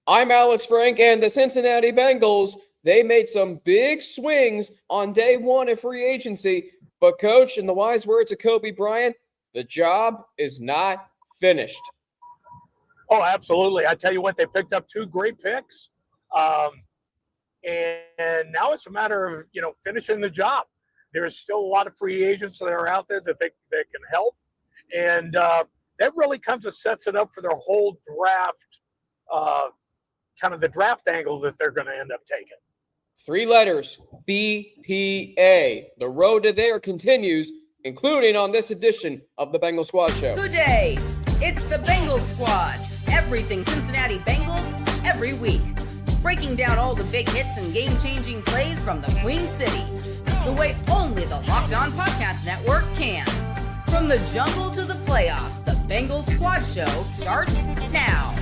I'm Alex Frank, and the Cincinnati Bengals, they made some big swings on day one of free agency. But, Coach, in the wise words of Kobe Bryant, the job is not finished. Oh, absolutely. I tell you what, they picked up two great picks. Um, and now it's a matter of, finishing the job. There's still a lot of free agents that are out there that can help. And that really kind of sets it up for their whole draft, uh, kind of the draft angle that they're going to end up taking. 3 letters, BPA. The road to there continues, including on this edition of the Bengal Squad Show. Good day. It's the Bengals Squad. Everything Cincinnati Bengals every week. Breaking down all the big hits and game-changing plays from the Queen City. The way only the Locked On Podcast Network can. From the jungle to the playoffs, the Bengals Squad Show starts now.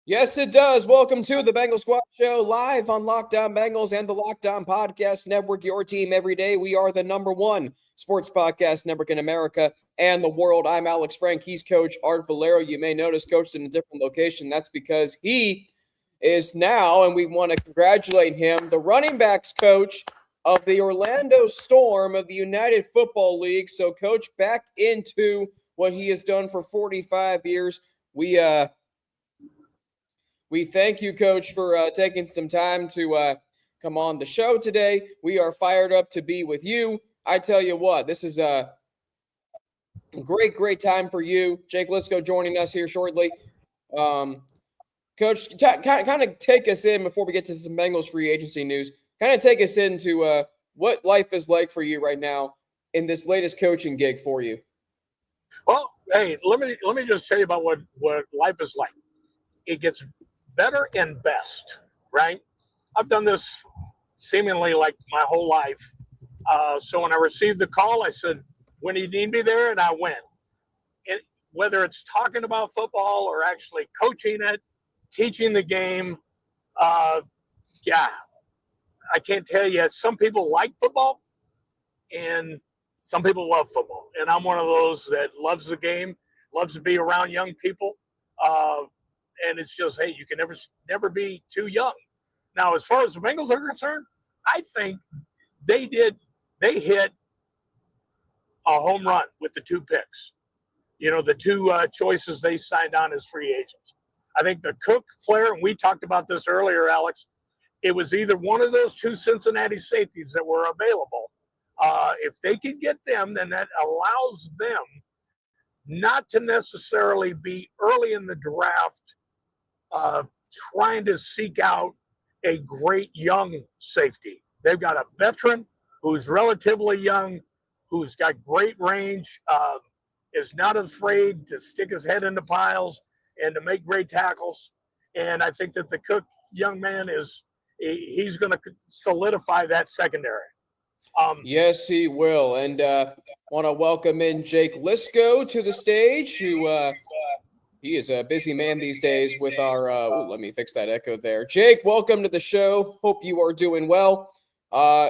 Yes, it does. Welcome to the Bengal Squad Show, live on Locked On Bengals and the Locked On Podcast Network, your team every day. We are the #1 sports podcast network in America and the world. I'm Alex Frank. He's Coach Art Valero. You may notice Coach in a different location. That's because he is now, and we want to congratulate him, the running backs coach of the Orlando Storm of the United Football League. So, Coach, back into what he has done for 45 years. We thank you, Coach, for taking some time to come on the show today. We are fired up to be with you. I tell you what, this is a great time for you. Jake Liscow joining us here shortly. Coach, kind of take us in before we get to some Bengals free agency news. Kind of take us into what life is like for you right now in this latest coaching gig for you. Well, hey, let me just tell you about what life is like. It gets better and best, right? I've done this seemingly like my whole life. So when I received the call, I said, when do you need me there? And I went. And whether it's talking about football or actually coaching it, teaching the game, I can't tell you. Some people like football and some people love football. And I'm one of those that loves the game, loves to be around young people. And it's just, hey, you can never be too young. Now, as far as the Bengals are concerned, I think they hit a home run with the 2 picks. The 2 choices they signed on as free agents. I think the Cook player, and we talked about this earlier, Alex, it was either one of those 2 Cincinnati safeties that were available. If they can get them, then that allows them not to necessarily be early in the draft trying to seek out a great young safety. They've got a veteran who's relatively young, who's got great range, is not afraid to stick his head into piles and to make great tackles. And I think that the Cook young man he's going to solidify that secondary. Yes, he will. And want to welcome in Jake Liscow to the stage, who he is a busy man these days with our let me fix that echo there. Jake, welcome to the show. Hope you are doing well.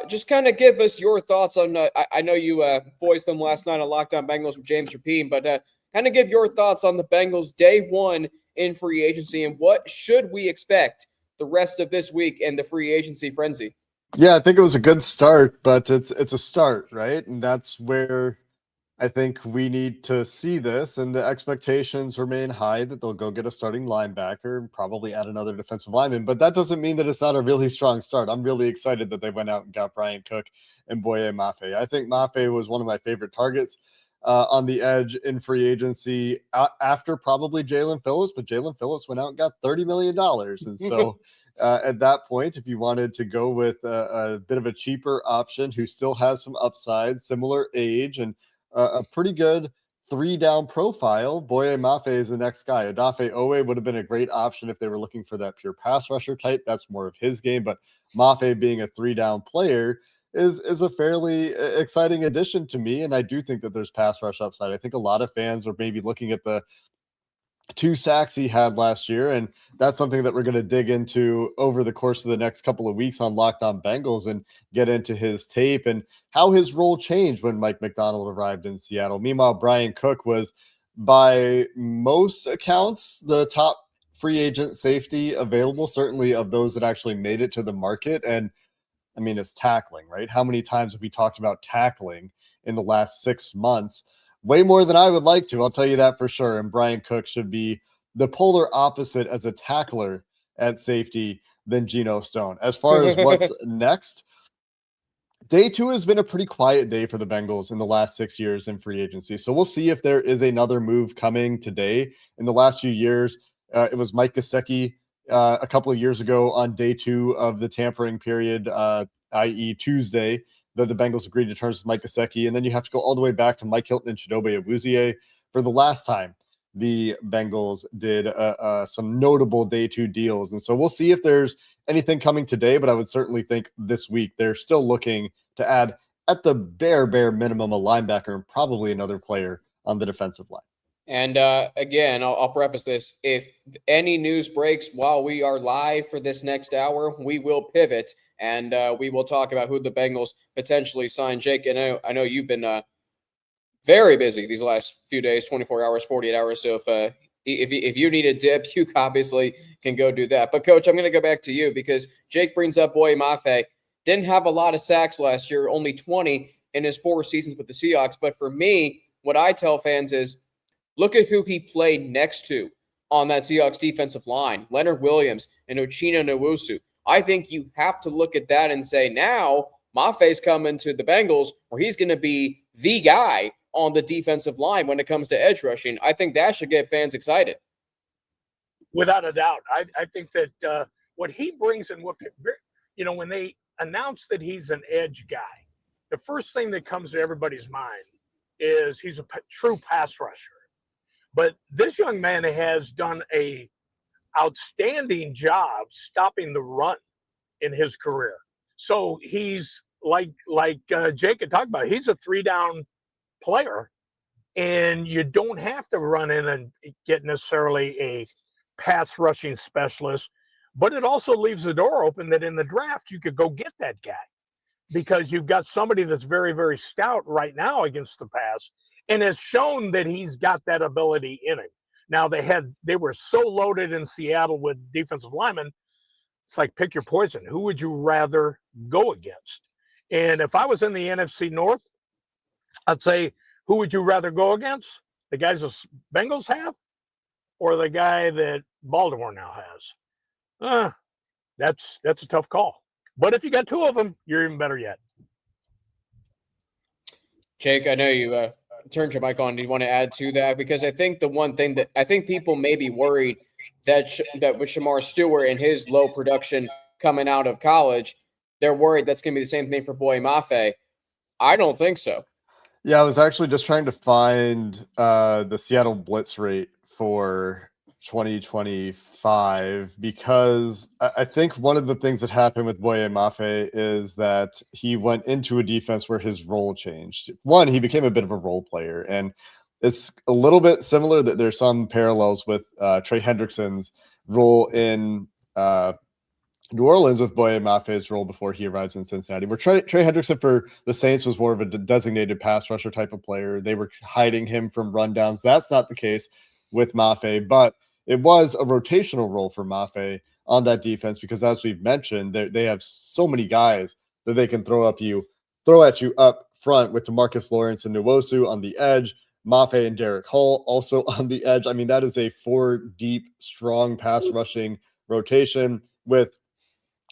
Just kind of give us your thoughts on I know you voiced them last night on Locked On Bengals with James Rapine, but kind of give your thoughts on the Bengals day one in free agency and what should we expect the rest of this week and the free agency frenzy. Yeah, I think it was a good start, but it's a start, right? And that's where I think we need to see this, and the expectations remain high that they'll go get a starting linebacker and probably add another defensive lineman. But that doesn't mean that it's not a really strong start. I'm really excited that they went out and got Bryan Cook and Boye Mafe. I think Mafe was one of my favorite targets on the edge in free agency after probably Jalen Phillips, but Jalen Phillips went out and got $30 million. And so at that point, if you wanted to go with a bit of a cheaper option who still has some upside, similar age, and a pretty good 3-down profile, Boye Mafe is the next guy. Odafe Owe would have been a great option if they were looking for that pure pass rusher type. That's more of his game, but Mafe being a 3-down player is a fairly exciting addition to me, and I do think that there's pass rush upside. I think a lot of fans are maybe looking at the 2 sacks he had last year, and that's something that we're going to dig into over the course of the next couple of weeks on Locked On Bengals and get into his tape and how his role changed when Mike Macdonald arrived in Seattle. Meanwhile, Bryan Cook was by most accounts, the top free agent safety available, certainly of those that actually made it to the market. And I mean, it's tackling, right? How many times have we talked about tackling in the last 6 months? Way more than I would like to, I'll tell you that for sure. And Bryan Cook should be the polar opposite as a tackler at safety than Geno Stone. As far as what's next, day 2 has been a pretty quiet day for the Bengals in the last 6 years in free agency. So we'll see if there is another move coming today. In the last few years, it was Mike Gesicki a couple of years ago on day 2 of the tampering period, i.e. Tuesday, that the Bengals agreed to terms with Mike Gesicki. And then you have to go all the way back to Mike Hilton and Chidobe Awuzie for the last time the Bengals did some notable day 2 deals. And so we'll see if there's anything coming today, but I would certainly think this week they're still looking to add, at the bare minimum, a linebacker and probably another player on the defensive line. And again, I'll preface this. If any news breaks while we are live for this next hour, we will pivot and we will talk about who the Bengals potentially sign. Jake, I know you've been very busy these last few days, 24 hours, 48 hours. So if you need a dip, you obviously can go do that. But, Coach, I'm going to go back to you because Jake brings up Boye Mafe. Didn't have a lot of sacks last year, only 20 in his 4 seasons with the Seahawks. But for me, what I tell fans is look at who he played next to on that Seahawks defensive line, Leonard Williams and Uchenna Nwosu. I think you have to look at that and say now Mafe's coming to the Bengals where he's going to be the guy on the defensive line when it comes to edge rushing. I think that should get fans excited. Without a doubt. I think that what he brings and when they announce that he's an edge guy, the first thing that comes to everybody's mind is he's a true pass rusher. But this young man has done a outstanding job stopping the run in his career. So he's like Jake had talked about, he's a 3-down player, and you don't have to run in and get necessarily a pass rushing specialist, but it also leaves the door open that in the draft you could go get that guy because you've got somebody that's very, very stout right now against the pass and has shown that he's got that ability in him. Now they were so loaded in Seattle with defensive linemen. It's like pick your poison. Who would you rather go against? And if I was in the NFC North, I'd say, who would you rather go against? The guys the Bengals have or the guy that Baltimore now has? That's a tough call. But if you got 2 of them, you're even better yet. Jake, I know you turned your mic on. Do you want to add to that? Because I think the one thing that I think people may be worried that with Shamar Stewart and his low production coming out of college, they're worried that's going to be the same thing for Boye Mafe. I don't think so. Yeah, I was actually just trying to find the Seattle blitz rate for 2025 because I think one of the things that happened with Boye Mafe is that he went into a defense where his role changed. One, he became a bit of a role player, and it's a little bit similar that there's some parallels with Trey Hendrickson's role in New Orleans with Boye Mafe's role before he arrives in Cincinnati, where Trey Hendrickson for the Saints was more of a designated pass rusher type of player. They were hiding him from rundowns. That's not the case with Mafe, but it was a rotational role for Mafe on that defense because, as we've mentioned, they have so many guys that they can throw at you up front with DeMarcus Lawrence and Nwosu on the edge, Mafe and Derek Hall also on the edge. I mean, that is a 4-deep, strong pass rushing rotation with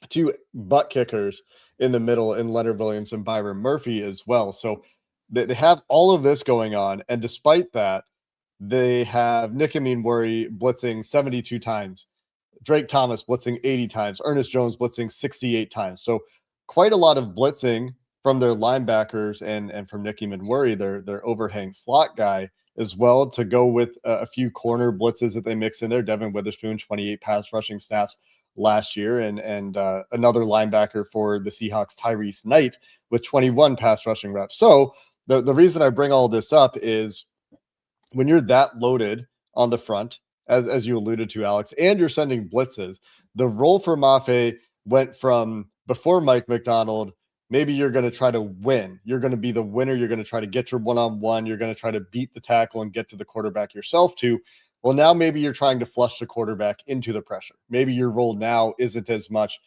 2 butt kickers in the middle in Leonard Williams and Byron Murphy as well. So they have all of this going on. And despite that, they have Nick Worry blitzing 72 times, Drake Thomas blitzing 80 times, Ernest Jones blitzing 68 times. So quite a lot of blitzing from their linebackers and from Nick Worry, their overhang slot guy as well, to go with a few corner blitzes that they mix in there. Devin Witherspoon, 28 pass rushing snaps last year, and another linebacker for the Seahawks, Tyrese Knight, with 21 pass rushing reps. So the reason I bring all this up is when you're that loaded on the front, as you alluded to, Alex, and you're sending blitzes, the role for Mafe went from before Mike McDonald maybe you're going to try to win. You're going to be the winner. You're going to try to get your one-on-one. You're going to try to beat the tackle and get to the quarterback yourself too. Well, now maybe you're trying to flush the quarterback into the pressure. Maybe your role now isn't as much,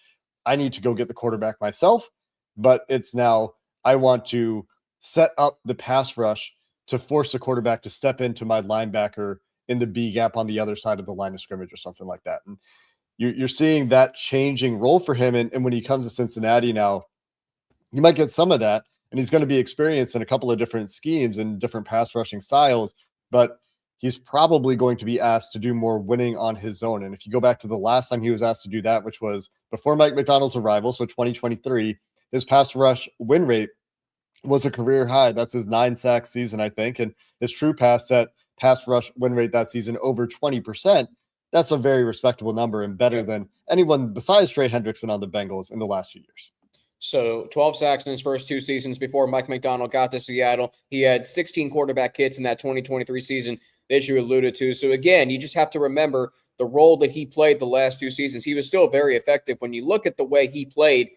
I need to go get the quarterback myself, but it's now, I want to set up the pass rush to force the quarterback to step into my linebacker in the B gap on the other side of the line of scrimmage or something like that. And you're seeing that changing role for him. And when he comes to Cincinnati now, you might get some of that, and he's going to be experienced in a couple of different schemes and different pass rushing styles, but he's probably going to be asked to do more winning on his own. And if you go back to the last time he was asked to do that, which was before Mike Macdonald's arrival, so 2023, his pass rush win rate was a career high. That's his 9-sack season, I think. And his true pass rush win rate that season over 20%. That's a very respectable number and better than anyone besides Trey Hendrickson on the Bengals in the last few years. So 12 sacks in his first 2 seasons before Mike Macdonald got to Seattle. He had 16 quarterback hits in that 2023 season that you alluded to. So again, you just have to remember the role that he played the last 2 seasons. He was still very effective when you look at the way he played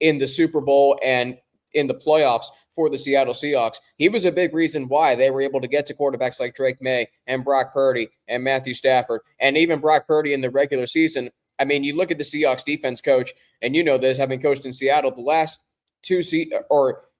in the Super Bowl and in the playoffs for the Seattle Seahawks. He was a big reason why they were able to get to quarterbacks like Drake May and Brock Purdy and Matthew Stafford, and even Brock Purdy in the regular season. I mean, you look at the Seahawks defense coach, and you know this, having coached in Seattle the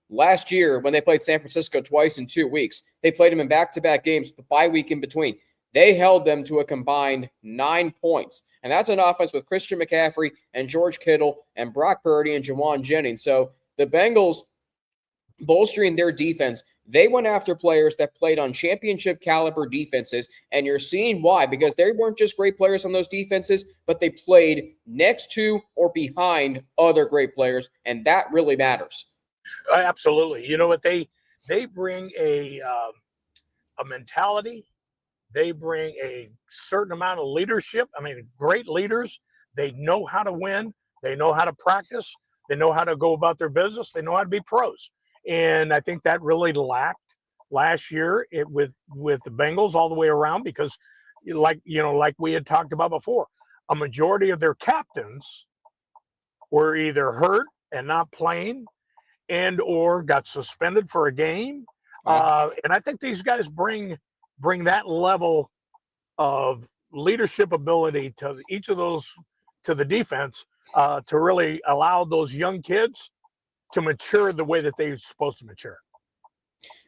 last year when they played San Francisco twice in 2 weeks. They played them in back-to-back games, the bye week in between. They held them to a combined 9 points. And that's an offense with Christian McCaffrey and George Kittle and Brock Purdy and Jawan Jennings. So the Bengals bolstering their defense, they went after players that played on championship caliber defenses, and you're seeing why, because they weren't just great players on those defenses, but they played next to or behind other great players, and that really matters. Absolutely. You know what? They bring a mentality. They bring a certain amount of leadership. I mean, great leaders. They know how to win. They know how to practice. They know how to go about their business. They know how to be pros. And I think that really lacked last year with the Bengals all the way around, because like we had talked about before, a majority of their captains were either hurt and not playing and or got suspended for a game. And I think these guys bring that level of leadership ability to each of those, to the defense, to really allow those young kids to mature the way that they're supposed to mature.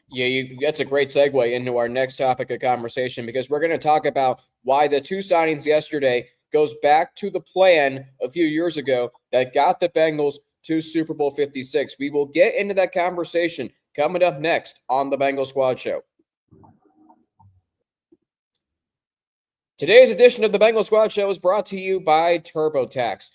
Yeah, that's a great segue into our next topic of conversation, because we're going to talk about why the 2 signings yesterday goes back to the plan a few years ago that got the Bengals to Super Bowl 56. We will get into that conversation coming up next on the Bengal Squad Show. Today's edition of the Bengal Squad Show is brought to you by TurboTax.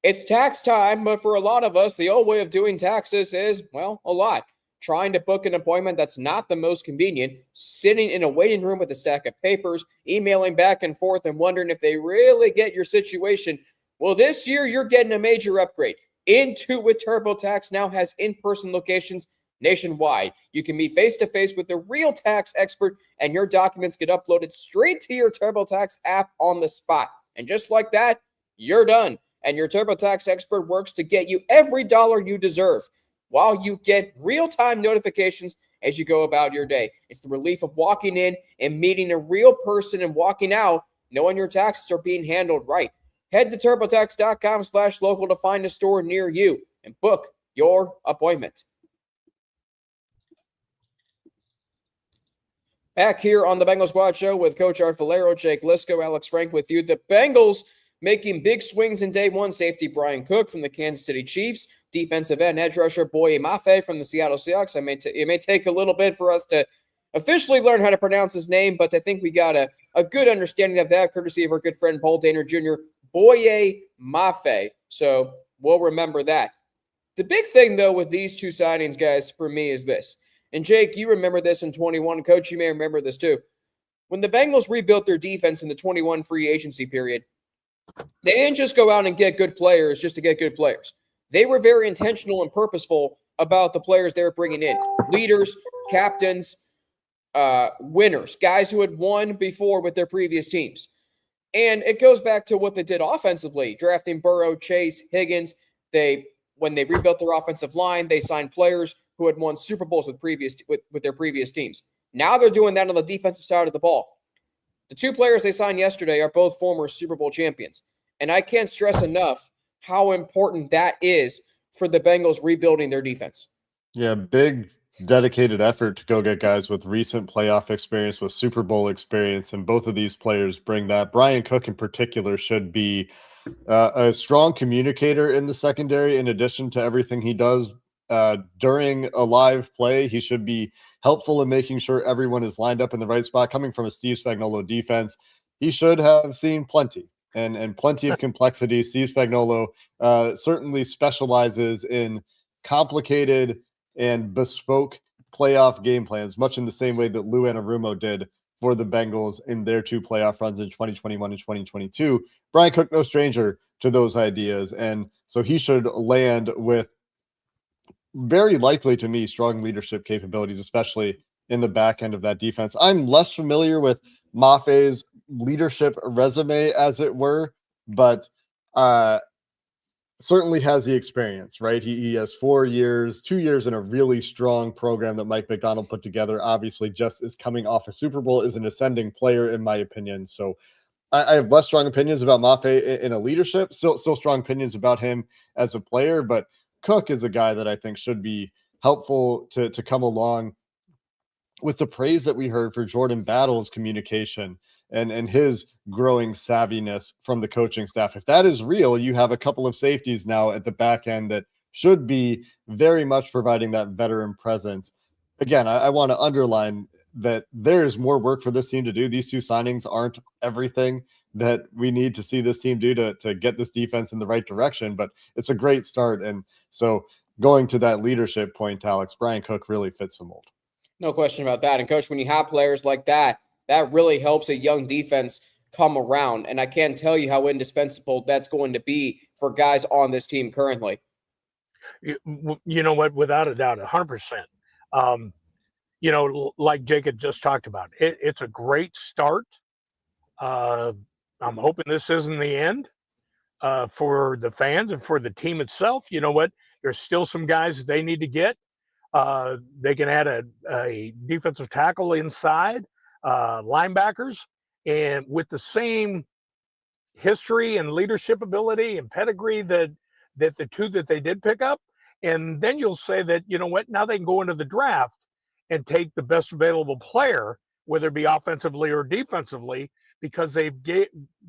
It's tax time, but for a lot of us, the old way of doing taxes is, well, a lot. Trying to book an appointment that's not the most convenient, sitting in a waiting room with a stack of papers, emailing back and forth and wondering if they really get your situation. Well, this year, you're getting a major upgrade. Intuit TurboTax now has in-person locations nationwide. You can meet face-to-face with the real tax expert, and your documents get uploaded straight to your TurboTax app on the spot. And just like that, you're done. And your TurboTax expert works to get you every dollar you deserve, while you get real-time notifications as you go about your day. It's the relief of walking in and meeting a real person and walking out knowing your taxes are being handled right. Head to TurboTax.com/local to find a store near you and book your appointment. Back here on the Bengal Squad Show with Coach Art Valero, Jake Liscow, Alex Frank with you. The Bengals making big swings in day one. Safety Bryan Cook from the Kansas City Chiefs. Defensive end edge rusher Boye Mafe from the Seattle Seahawks. It may take a little bit for us to officially learn how to pronounce his name, but I think we got a good understanding of that, courtesy of our good friend Paul Daner Jr., Boye Mafe. So we'll remember that. The big thing, though, with these 2 signings, guys, for me is this. And Jake, you remember this in 21. Coach, you may remember this too. When the Bengals rebuilt their defense in the 21 free agency period, they didn't just go out and get good players just to get good players. They were very intentional and purposeful about the players they were bringing in. Leaders, captains, winners, guys who had won before with their previous teams. And it goes back to what they did offensively, drafting Burrow, Chase, Higgins. They when they rebuilt their offensive line, they signed players who had won Super Bowls with their previous teams. Now they're doing that on the defensive side of the ball. The two players they signed yesterday are both former Super Bowl champions. And I can't stress enough how important that is for the Bengals rebuilding their defense. Yeah, big dedicated effort to go get guys with recent playoff experience, with Super Bowl experience, and both of these players bring that. Bryan Cook in particular should be a strong communicator in the secondary. In addition to everything he does during a live play, he should be helpful in making sure everyone is lined up in the right spot. Coming from a Steve Spagnuolo defense, he should have seen plenty and plenty of complexity. Steve Spagnuolo certainly specializes in complicated and bespoke playoff game plans, much in the same way that Lou Anarumo did for the Bengals in their two playoff runs in 2021 and 2022. Bryan Cook, no stranger to those ideas. And so he should land with, very likely to me, strong leadership capabilities, especially in the back end of that defense. I'm less familiar with Mafe's leadership resume, as it were, but certainly has the experience, right? He has 4 years, 2 years in a really strong program that Mike McDonald put together. Obviously, just is coming off a Super Bowl, is an ascending player, in my opinion. So I have less strong opinions about Mafe in a leadership, still strong opinions about him as a player, but Cook is a guy that I think should be helpful to come along with the praise that we heard for Jordan Battle's communication and his growing savviness from the coaching staff. If that is real, you have a couple of safeties now at the back end that should be very much providing that veteran presence. Again, I want to underline that there's more work for this team to do. These two signings aren't everything that we need to see this team do to get this defense in the right direction, but it's a great start. And so going to that leadership point, Alex, Bryan Cook really fits the mold. No question about that. And Coach, when you have players like that, that really helps a young defense come around. And I can't tell you how indispensable that's going to be for guys on this team currently. You know what? Without a doubt, 100%. You know, like Jacob just talked about, it's a great start. I'm hoping this isn't the end for the fans and for the team itself. You know what? There's still some guys that they need to get. They can add a defensive tackle inside, linebackers, and with the same history and leadership ability and pedigree that the two that they did pick up. And then you'll say that, you know what, now they can go into the draft and take the best available player, whether it be offensively or defensively, because they've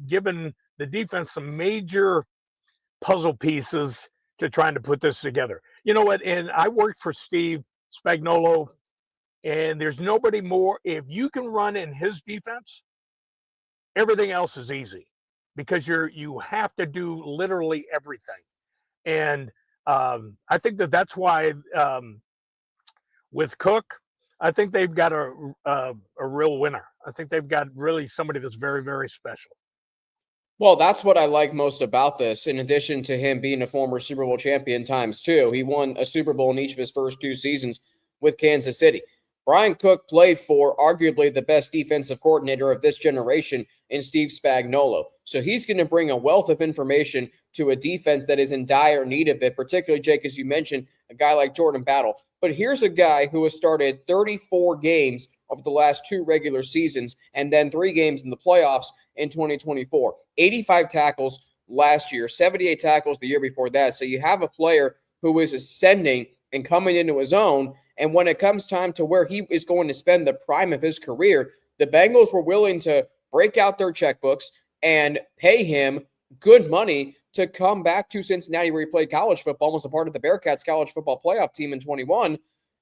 given the defense some major puzzle pieces to trying to put this together. You know what? And I worked for Steve Spagnuolo, and there's nobody more. If you can run in his defense, everything else is easy because you have to do literally everything. And I think that's why with Cook, I think they've got a real winner. I think they've got really somebody that's very, very special. Well, that's what I like most about this. In addition to him being a former Super Bowl champion times two, he won a Super Bowl in each of his first two seasons with Kansas City. Bryan Cook played for arguably the best defensive coordinator of this generation in Steve Spagnuolo. So he's going to bring a wealth of information to a defense that is in dire need of it, particularly, Jake, as you mentioned, a guy like Jordan Battle. But here's a guy who has started 34 games over the last two regular seasons and then 3 games in the playoffs in 2024. 85 tackles last year, 78 tackles the year before that. So you have a player who is ascending and coming into his own. And when it comes time to where he is going to spend the prime of his career, the Bengals were willing to break out their checkbooks and pay him good money to come back to Cincinnati, where he played college football, was a part of the Bearcats college football playoff team in 21.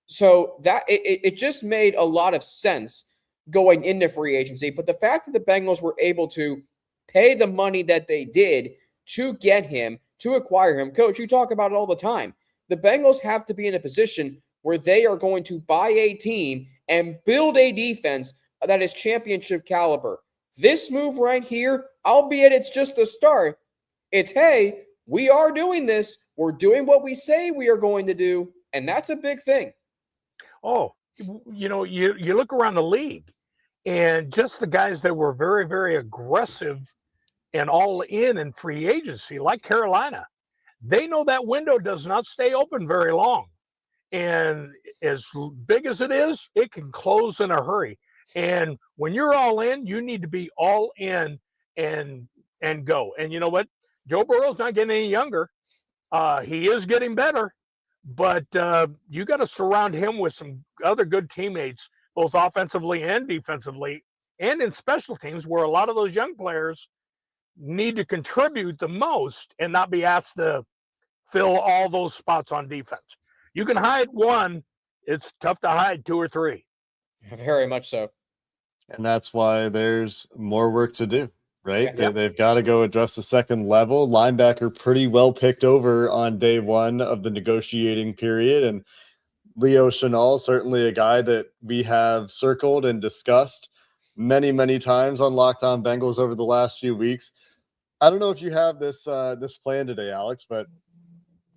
So that it just made a lot of sense going into free agency. But the fact that the Bengals were able to pay the money that they did to get him, to acquire him, Coach, you talk about it all the time. The Bengals have to be in a position where they are going to buy a team and build a defense that is championship caliber. This move right here, albeit it's just the start, it's, hey, we are doing this. We're doing what we say we are going to do, and that's a big thing. Oh, you know, you look around the league, and just the guys that were very, very aggressive and all in free agency, like Carolina, they know that window does not stay open very long. And as big as it is, it can close in a hurry. And when you're all in, you need to be all in and go. And you know what? Joe Burrow's not getting any younger. He is getting better, but you got to surround him with some other good teammates, both offensively and defensively, and in special teams, where a lot of those young players need to contribute the most and not be asked to fill all those spots on defense. You can hide one. It's tough to hide two or three. Very much so. And that's why there's more work to do, right? Yeah. They've got to go address the second level. Linebacker pretty well picked over on day one of the negotiating period. And Leo Chenal, certainly a guy that we have circled and discussed many, many times on Locked On Bengals over the last few weeks. I don't know if you have this this plan today, Alex, but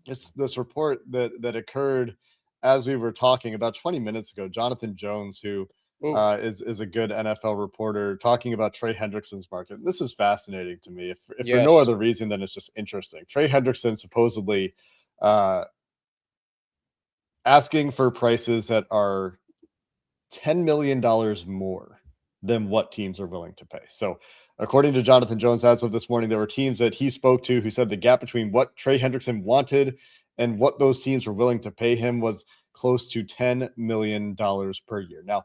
this report that occurred as we were talking about 20 minutes ago. Jonathan Jones, who is a good NFL reporter, talking about Trey Hendrickson's market. This is fascinating to me, if for no other reason than it's just interesting. Trey Hendrickson supposedly asking for prices that are $10 million more than what teams are willing to pay. So according to Jonathan Jones, as of this morning, there were teams that he spoke to who said the gap between what Trey Hendrickson wanted and what those teams were willing to pay him was close to $10 million per year. Now,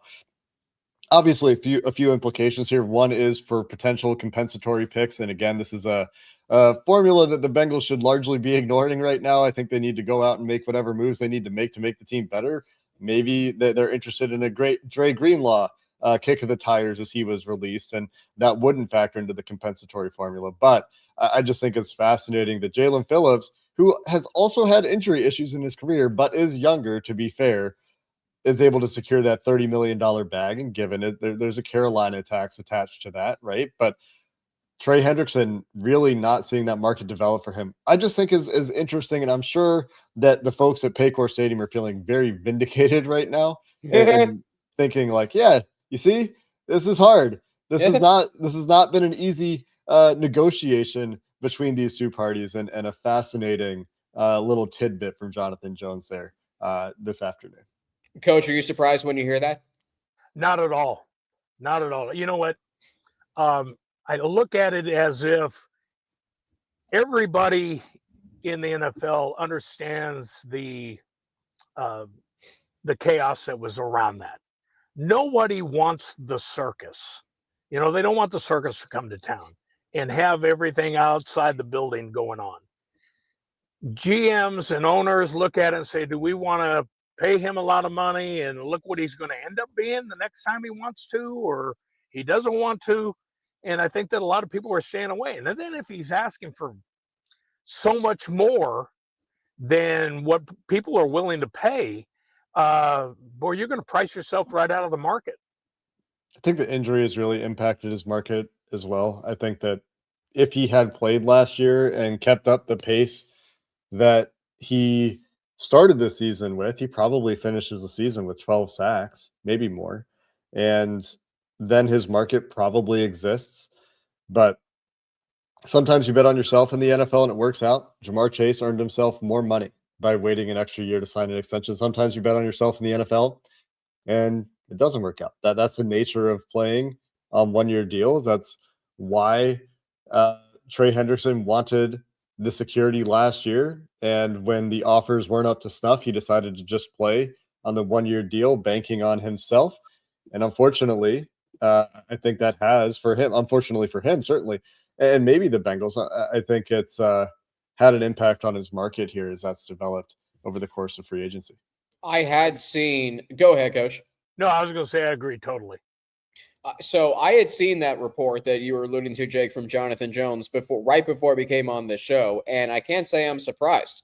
obviously, a few implications here. One is for potential compensatory picks. And again, this is a formula that the Bengals should largely be ignoring right now. I think they need to go out and make whatever moves they need to make the team better. Maybe they're interested in a great Dre Greenlaw kick of the tires as he was released, and that wouldn't factor into the compensatory formula. But I just think it's fascinating that Jalen Phillips, who has also had injury issues in his career, but is younger, to be fair, is able to secure that $30 million bag. And given it, there's a Carolina tax attached to that, right? But Trey Hendrickson really not seeing that market develop for him, I just think is interesting. And I'm sure that the folks at Paycor Stadium are feeling very vindicated right now and thinking like, yeah, you see, this is hard. This has not been an easy negotiation between these two parties, and a fascinating little tidbit from Jonathan Jones there this afternoon. Coach, are you surprised when you hear that? Not at all. Not at all. You know what? I look at it as if everybody in the NFL understands the chaos that was around that. Nobody wants the circus. You know, they don't want the circus to come to town and have everything outside the building going on. GMs and owners look at it and say, do we want to pay him a lot of money and look what he's going to end up being the next time he wants to, or he doesn't want to? And I think that a lot of people are staying away. And then if he's asking for so much more than what people are willing to pay, boy, you're going to price yourself right out of the market. I think the injury has really impacted his market as well. I think that if he had played last year and kept up the pace that he started this season with, he probably finishes the season with 12 sacks, maybe more. And then his market probably exists. But sometimes you bet on yourself in the NFL and it works out. Jamar Chase earned himself more money by waiting an extra year to sign an extension. Sometimes you bet on yourself in the NFL and it doesn't work out. That's the nature of playing on one-year deals. That's why Trey Hendrickson wanted the security last year. And when the offers weren't up to snuff, he decided to just play on the one-year deal, banking on himself. And unfortunately, I think that has for him, unfortunately for him, certainly, and maybe the Bengals, I think it's had an impact on his market here as that's developed over the course of free agency. I had seen, go ahead, Coach. No, I was going to say I agree totally. So I had seen that report that you were alluding to, Jake, from Jonathan Jones right before we came on this show, and I can't say I'm surprised.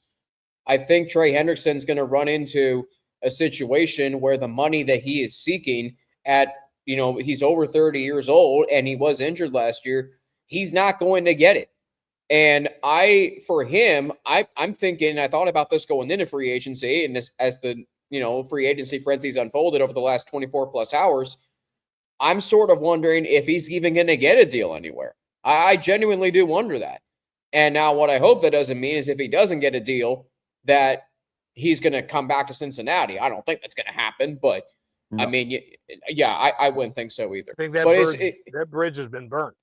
I think Trey Hendrickson's going to run into a situation where the money that he is seeking at, he's over 30 years old and he was injured last year, he's not going to get it. And I'm thinking, I thought about this going into free agency, and as the free agency frenzy's unfolded over the last 24 plus hours, I'm sort of wondering if he's even going to get a deal anywhere. I genuinely do wonder that. And now what I hope that doesn't mean is if he doesn't get a deal that he's going to come back to Cincinnati. I don't think that's going to happen, but I mean, yeah, I wouldn't think so either. I think that, that bridge has been burnt.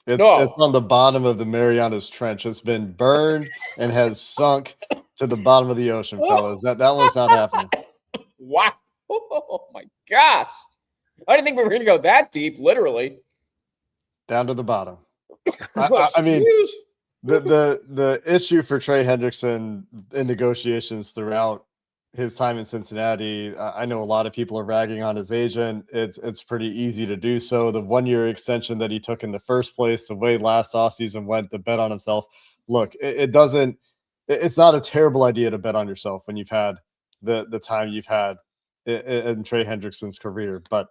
It's on the bottom of the Marianas Trench. It's been burned and has sunk to the bottom of the ocean, fellas. That one's not happening. Wow. Oh, my gosh. I didn't think we were going to go that deep, literally. Down to the bottom. I mean, the issue for Trey Hendrickson in negotiations throughout his time in Cincinnati, I know a lot of people are ragging on his agent. It's pretty easy to do so. The 1-year extension that he took in the first place, the way last offseason went, the bet on himself. Look, it's not a terrible idea to bet on yourself when you've had the time you've had in Trey Hendrickson's career. But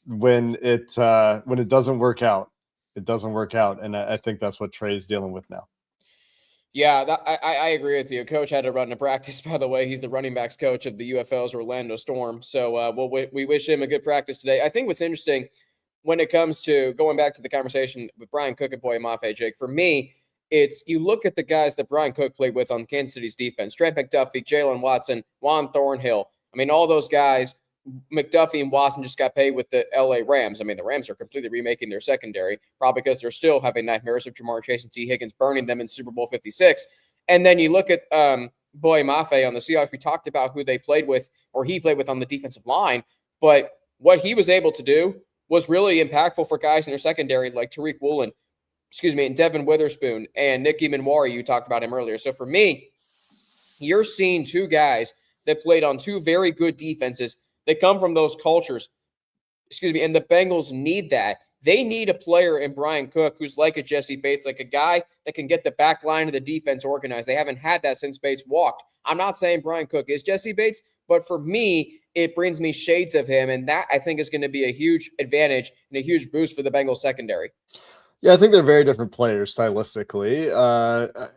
when it doesn't work out, it doesn't work out. And I think that's what Trey's dealing with now. Yeah, I agree with you. Coach had to run to practice, by the way. He's the running backs coach of the UFL's Orlando Storm. So we wish him a good practice today. I think what's interesting when it comes to going back to the conversation with Bryan Cook and Boye Mafe, Jake, for me, it's you look at the guys that Bryan Cook played with on Kansas City's defense, Trent McDuffie, Jalen Watson, Juan Thornhill. I mean, all those guys, McDuffie and Watson just got paid with the LA Rams. I mean, the Rams are completely remaking their secondary, probably because they're still having nightmares of Jamar Chase and T. Higgins burning them in Super Bowl 56. And then you look at Boye Mafe on the Seahawks. We talked about who they played with, or he played with on the defensive line. But what he was able to do was really impactful for guys in their secondary like Tariq Woolen, and Devin Witherspoon and Nicky Minwari. You talked about him earlier. So for me, you're seeing two guys that played on two very good defenses. They come from those cultures, and the Bengals need that. They need a player in Bryan Cook who's like a Jesse Bates, like a guy that can get the back line of the defense organized. They haven't had that since Bates walked. I'm not saying Bryan Cook is Jesse Bates, but for me, it brings me shades of him, and that I think is going to be a huge advantage and a huge boost for the Bengals secondary. Yeah, I think they're very different players stylistically.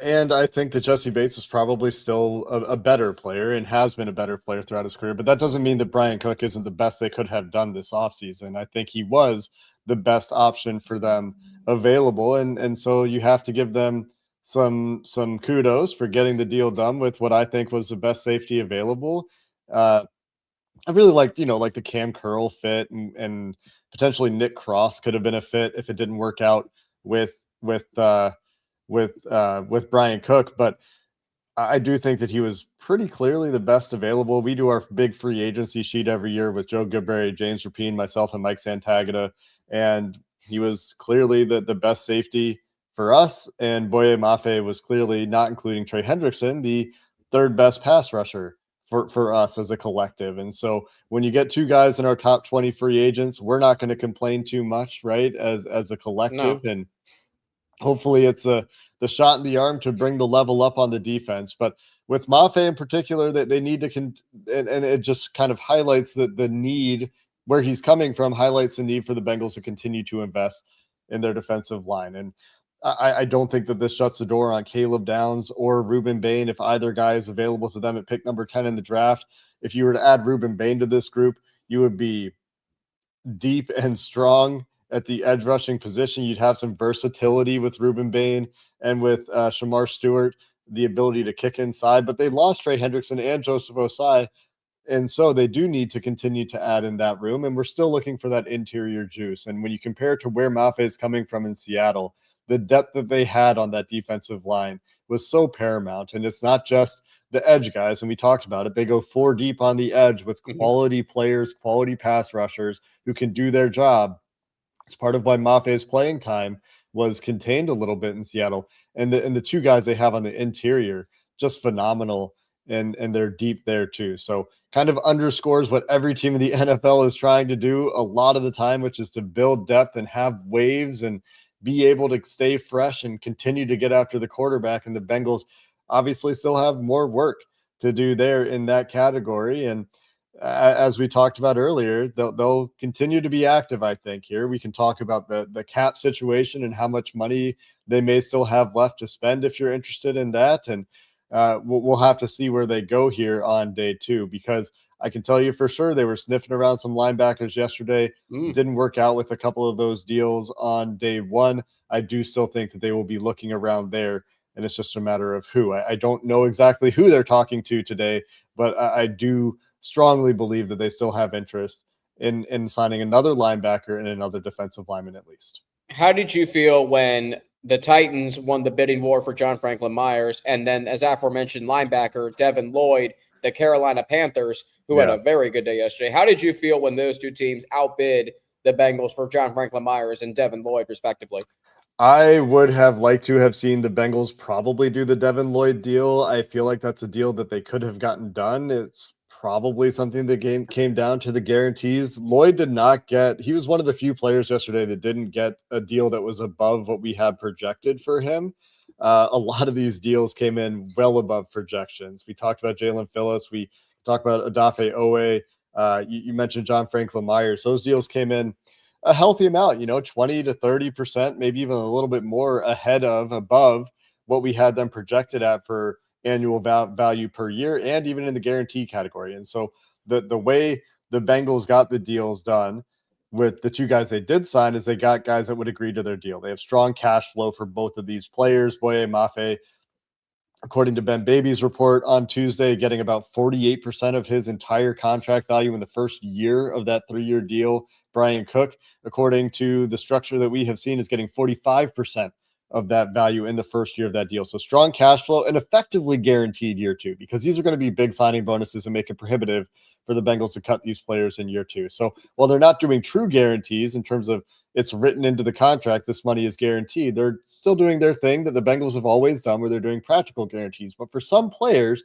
And I think that Jesse Bates is probably still a better player and has been a better player throughout his career. But that doesn't mean that Bryan Cook isn't the best they could have done this offseason. I think he was the best option for them available. And so you have to give them some kudos for getting the deal done with what I think was the best safety available. I really like the Cam Curl fit and potentially Nick Cross could have been a fit if it didn't work out with Bryan Cook. But I do think that he was pretty clearly the best available. We do our big free agency sheet every year with Joe Goodberry, James Rapine, myself, and Mike Santagata. And he was clearly the best safety for us. And Boye Mafe was clearly, not including Trey Hendrickson, the third best pass rusher for us as a collective. And so when you get two guys in our top 20 free agents, we're not going to complain too much, right? As a collective. No. And hopefully it's the shot in the arm to bring the level up on the defense. But with Mafe in particular, that they need to, and it just kind of highlights the need where he's coming from, highlights the need for the Bengals to continue to invest in their defensive line. And I don't think that this shuts the door on Caleb Downs or Ruben Bain if either guy is available to them at pick number 10 in the draft. If you were to add Ruben Bain to this group, you would be deep and strong at the edge rushing position. You'd have some versatility with Ruben Bain and with Shamar Stewart, the ability to kick inside. But they lost Trey Hendrickson and Joseph Osai, and so they do need to continue to add in that room. And we're still looking for that interior juice. And when you compare it to where Mafe is coming from in Seattle, the depth that they had on that defensive line was so paramount. And it's not just the edge guys. And we talked about it. They go 4 deep on the edge with quality players, quality pass rushers who can do their job. It's part of why Mafe's playing time was contained a little bit in Seattle. And the two guys they have on the interior, just phenomenal. And they're deep there too. So kind of underscores what every team in the NFL is trying to do a lot of the time, which is to build depth and have waves and be able to stay fresh and continue to get after the quarterback. And the Bengals obviously still have more work to do there in that category. And as we talked about earlier, they'll continue to be active, I think. Here we can talk about the cap situation and how much money they may still have left to spend if you're interested in that. And we'll have to see where they go here on day 2, because I can tell you for sure they were sniffing around some linebackers yesterday. Didn't work out with a couple of those deals on day 1. I do still think that they will be looking around there and it's just a matter of who. I don't know exactly who they're talking to today, but I do strongly believe that they still have interest in signing another linebacker and another defensive lineman at least. How did you feel when the Titans won the bidding war for John Franklin Myers, and then, as aforementioned, linebacker Devin Lloyd, the Carolina Panthers, who had a very good day yesterday? How did you feel when those two teams outbid the Bengals for John Franklin Myers and Devin Lloyd, respectively? I would have liked to have seen the Bengals probably do the Devin Lloyd deal. I feel like that's a deal that they could have gotten done. It's probably something that came down to the guarantees. Lloyd did not get, he was one of the few players yesterday that didn't get a deal that was above what we had projected for him. A lot of these deals came in well above projections. We talked about Jalen Phillips. We talked about Odafe Owe. You mentioned John Franklin Myers. Those deals came in a healthy amount, 20 to 30%, maybe even a little bit more above what we had them projected at for annual value per year, and even in the guarantee category. And so the way the Bengals got the deals done with the two guys they did sign is they got guys that would agree to their deal. They have strong cash flow for both of these players. Boye Mafe, according to Ben Baby's report on Tuesday, getting about 48% of his entire contract value in the first year of that 3-year deal. Bryan Cook, according to the structure that we have seen, is getting 45% of that value in the first year of that deal. So strong cash flow and effectively guaranteed year 2, because these are going to be big signing bonuses and make it prohibitive for the Bengals to cut these players in year 2. So while they're not doing true guarantees in terms of it's written into the contract, this money is guaranteed, they're still doing their thing that the Bengals have always done, where they're doing practical guarantees. But for some players,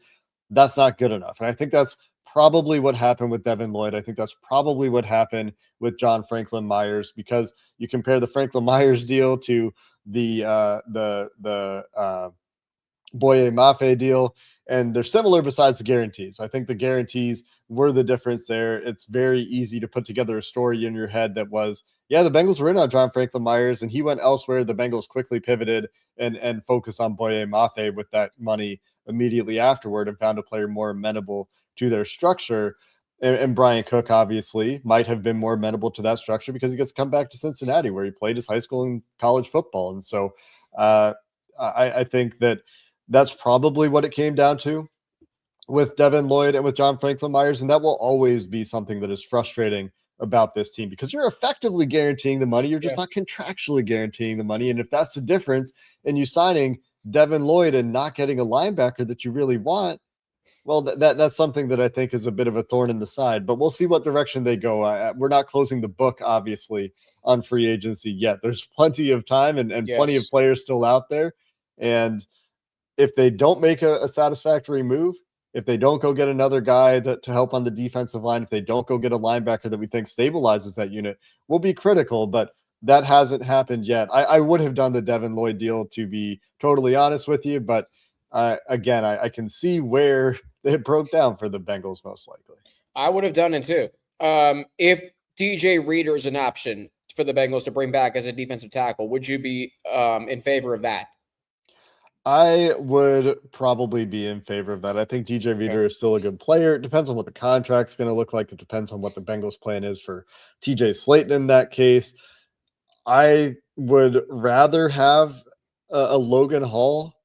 that's not good enough. And I think that's probably what happened with Devin Lloyd. I think that's probably what happened with John Franklin Myers, because you compare the Franklin Myers deal to the Boye Mafe deal, and they're similar besides the guarantees. I think the guarantees were the difference there. It's very easy to put together a story in your head that was, yeah, the Bengals were in on John Franklin Myers and he went elsewhere. The Bengals quickly pivoted and focused on Boye Mafe with that money immediately afterward and found a player more amenable to their structure. And Bryan Cook obviously might have been more amenable to that structure because he gets to come back to Cincinnati, where he played his high school and college football. And so I think that's probably what it came down to with Devin Lloyd and with John Franklin Myers. And that will always be something that is frustrating about this team, because you're effectively guaranteeing the money. You're just not contractually guaranteeing the money. And if that's the difference in you signing Devin Lloyd and not getting a linebacker that you really want, well, that's something that I think is a bit of a thorn in the side, but we'll see what direction they go. We're not closing the book, obviously, on free agency yet. There's plenty of time and plenty of players still out there. And if they don't make a satisfactory move, if they don't go get another guy to help on the defensive line, if they don't go get a linebacker that we think stabilizes that unit, we'll be critical, but that hasn't happened yet. I would have done the Devin Lloyd deal, to be totally honest with you, but again, I can see where they broke down for the Bengals most likely. I would have done it too. If DJ Reader is an option for the Bengals to bring back as a defensive tackle, would you be in favor of that? I would probably be in favor of that. I think DJ Reader is still a good player. It depends on what the contract's going to look like. It depends on what the Bengals plan is for TJ Slayton in that case. I would rather have a Logan Hall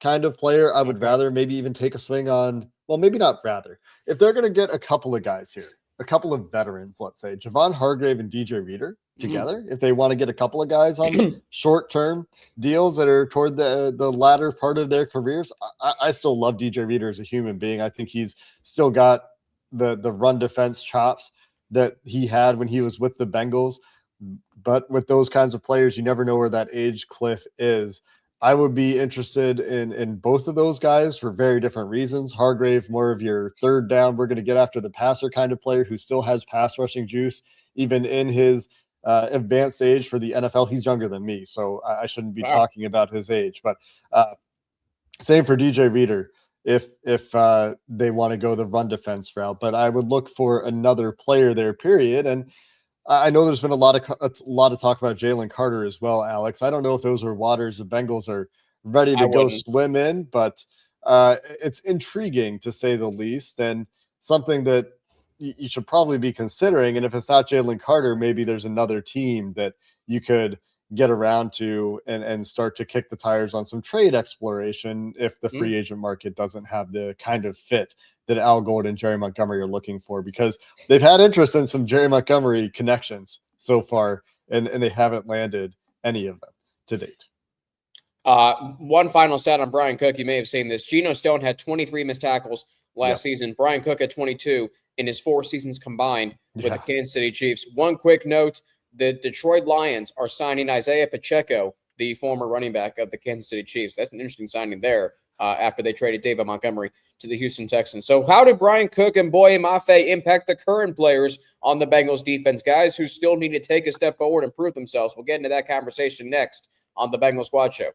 kind of player. I would rather maybe even take a swing on, well, maybe not rather. If they're going to get a couple of guys here, a couple of veterans, let's say Javon Hargrave and DJ Reader together, if they want to get a couple of guys on short-term deals that are toward the latter part of their careers, I still love DJ Reader as a human being. I think he's still got the run defense chops that he had when he was with the Bengals. But with those kinds of players, you never know where that age cliff is. I would be interested in both of those guys for very different reasons. Hargrave, more of your third down, we're going to get after the passer kind of player who still has pass rushing juice, even in his advanced age for the NFL. He's younger than me, so I shouldn't be talking about his age. But same for DJ Reader if they want to go the run defense route. But I would look for another player there, period. And I know there's been a lot of talk about Jalen Carter as well, Alex. I don't know if those are waters the Bengals are ready to go swim in, but it's intriguing to say the least, and something that you should probably be considering. And if it's not Jalen Carter, maybe there's another team that you could get around to and start to kick the tires on some trade exploration if the free agent market doesn't have the kind of fit that Al Gold and Jerry Montgomery are looking for, because they've had interest in some Jerry Montgomery connections so far, and they haven't landed any of them to date. One final stat on Bryan Cook. You may have seen this. Geno Stone had 23 missed tackles last season. Bryan Cook had 22 in his 4 seasons combined with the Kansas City Chiefs. One quick note, the Detroit Lions are signing Isaiah Pacheco, the former running back of the Kansas City Chiefs. That's an interesting signing there after they traded David Montgomery to the Houston Texans. So how did Bryan Cook and Boye Mafe impact the current players on the Bengals defense, guys who still need to take a step forward and prove themselves? We'll get into that conversation next on the Bengals Squad Show.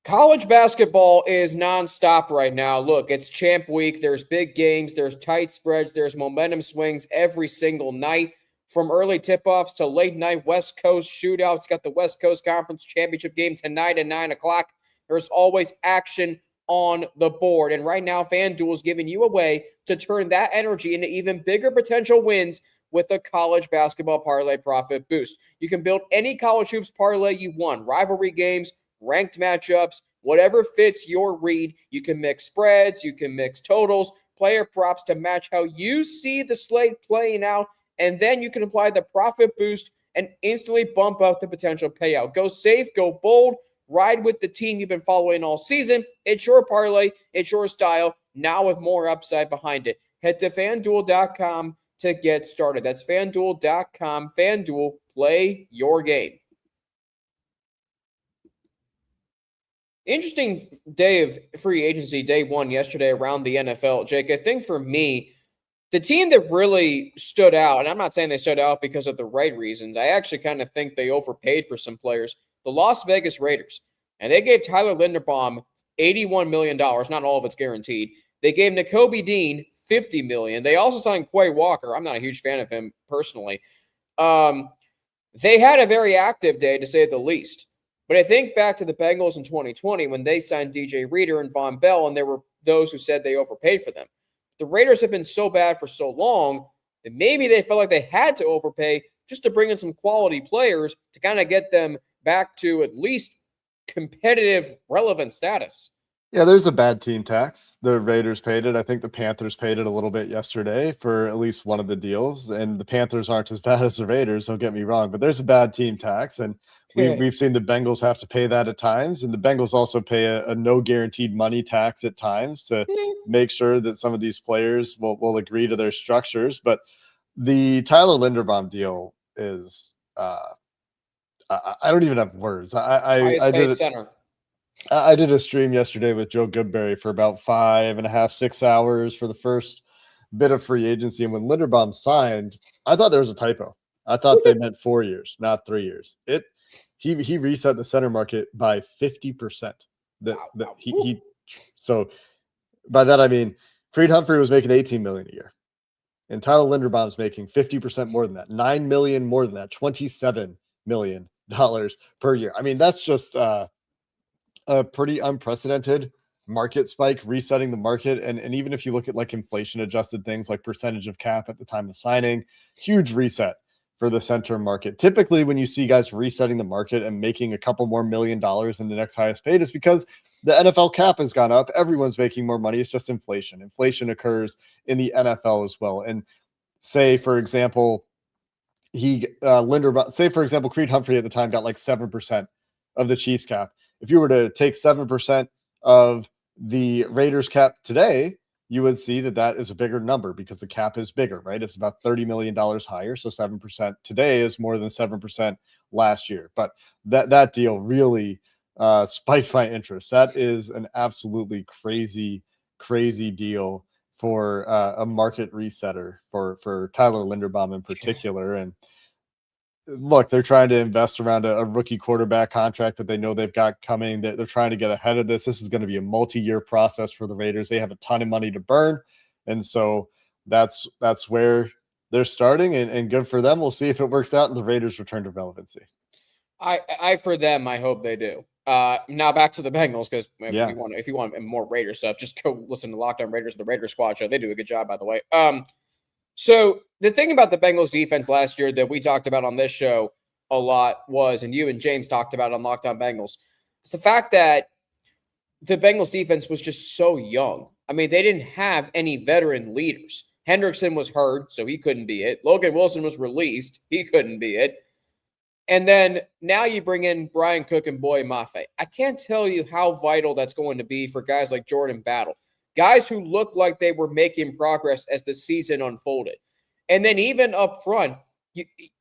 College basketball is nonstop right now. Look, it's champ week. There's big games. There's tight spreads. There's momentum swings every single night, from early tip-offs to late-night West Coast shootouts. Got the West Coast Conference Championship game tonight at 9 o'clock. There's always action on the board. And right now, FanDuel is giving you a way to turn that energy into even bigger potential wins with a college basketball parlay profit boost. You can build any college hoops parlay you want. Rivalry games, ranked matchups, whatever fits your read. You can mix spreads, you can mix totals, player props to match how you see the slate playing out, and then you can apply the profit boost and instantly bump up the potential payout. Go safe, go bold, ride with the team you've been following all season. It's your parlay, it's your style, now with more upside behind it. Head to FanDuel.com to get started. That's FanDuel.com. FanDuel, play your game. Interesting day of free agency, day one yesterday around the NFL. Jake, I think for me, the team that really stood out, and I'm not saying they stood out because of the right reasons. I actually kind of think they overpaid for some players. The Las Vegas Raiders. And they gave Tyler Linderbaum $81 million. Not all of it's guaranteed. They gave Nakobe Dean $50 million. They also signed Quay Walker. I'm not a huge fan of him personally. They had a very active day, to say the least. But I think back to the Bengals in 2020 when they signed DJ Reader and Von Bell, and there were those who said they overpaid for them. The Raiders have been so bad for so long that maybe they felt like they had to overpay just to bring in some quality players to kind of get them back to at least competitive, relevant status. Yeah, there's a bad team tax. The Raiders paid it. I think the Panthers paid it a little bit yesterday for at least one of the deals. And the Panthers aren't as bad as the Raiders, don't get me wrong, but there's a bad team tax. And we've seen the Bengals have to pay that at times. And the Bengals also pay a no guaranteed money tax at times to make sure that some of these players will agree to their structures. But the Tyler Linderbaum deal is I don't even have words. I did center. I did a stream yesterday with Joe Goodberry for about 5.5, 6 hours for the first bit of free agency. And when Linderbaum signed, I thought there was a typo. I thought they meant 4 years, not 3 years. He reset the center market by 50%. So by that I mean Creed Humphrey was making $18 million a year, and Tyler Linderbaum's making 50% more than that, $9 million more than that, $27 million per year. I mean, that's just a pretty unprecedented market spike, resetting the market. And even if you look at like inflation adjusted things like percentage of cap at the time of signing, huge reset for the center market. Typically when you see guys resetting the market and making a couple more $1 million than the next highest paid, is because the NFL cap has gone up. Everyone's making more money. It's just inflation. Inflation occurs in the NFL as well. And say, for example, Creed Humphrey at the time got like 7% of the Chiefs cap. If you were to take 7% of the Raiders cap today, you would see that is a bigger number because the cap is bigger, right? It's about $30 million higher. So 7% today is more than 7% last year. But that deal really spiked my interest. That is an absolutely crazy, crazy deal for a market resetter for Tyler Linderbaum in particular. And look, they're trying to invest around a rookie quarterback contract that they know they've got coming. They're trying to get ahead of this. This is going to be a multi-year process for the Raiders. They have a ton of money to burn. And so that's where they're starting, and good for them. We'll see if it works out and the Raiders return to relevancy. For them, I hope they do. Now back to the Bengals, because if you want more Raider stuff, just go listen to Lockdown Raiders, the Raider Squad show. They do a good job, by the way. So the thing about the Bengals defense last year that we talked about on this show a lot was, and you and James talked about on Locked On Bengals, it's the fact that the Bengals defense was just so young. I mean, they didn't have any veteran leaders. Hendrickson was hurt, so he couldn't be it. Logan Wilson was released. He couldn't be it. And then now you bring in Bryan Cook and Boye Mafe. I can't tell you how vital that's going to be for guys like Jordan Battle, guys who looked like they were making progress as the season unfolded. And then even up front,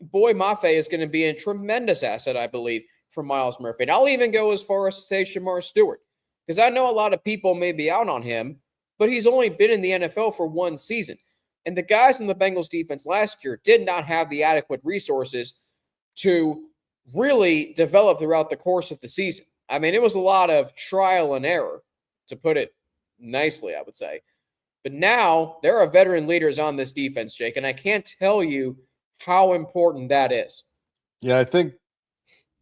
Boye Mafe is going to be a tremendous asset, I believe, for Myles Murphy. And I'll even go as far as to say Shamar Stewart, because I know a lot of people may be out on him, but he's only been in the NFL for one season. And the guys in the Bengals defense last year did not have the adequate resources to really develop throughout the course of the season. I mean, it was a lot of trial and error, to put it nicely, I would say. But now there are veteran leaders on this defense, Jake, and I can't tell you how important that is. Yeah, I think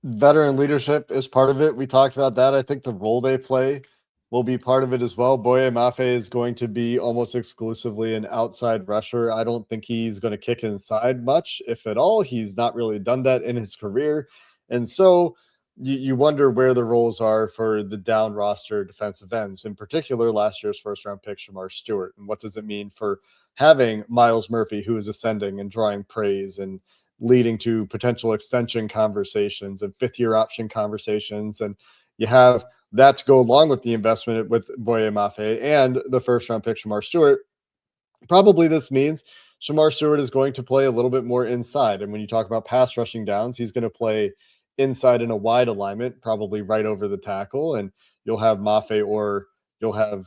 veteran leadership is part of it. We talked about that. I think the role they play will be part of it as well. Boye Mafe is going to be almost exclusively an outside rusher. I don't think he's going to kick inside much, if at all. He's not really done that in his career. And so you wonder where the roles are for the down roster defensive ends, in particular last year's first round pick, Shamar Stewart. And what does it mean for having Myles Murphy, who is ascending and drawing praise and leading to potential extension conversations and fifth year option conversations. And you have that to go along with the investment with Boye Mafe and the first round pick, Shamar Stewart. Probably this means Shamar Stewart is going to play a little bit more inside. And when you talk about pass rushing downs, he's going to play inside in a wide alignment, probably right over the tackle. And you'll have Mafe or you'll have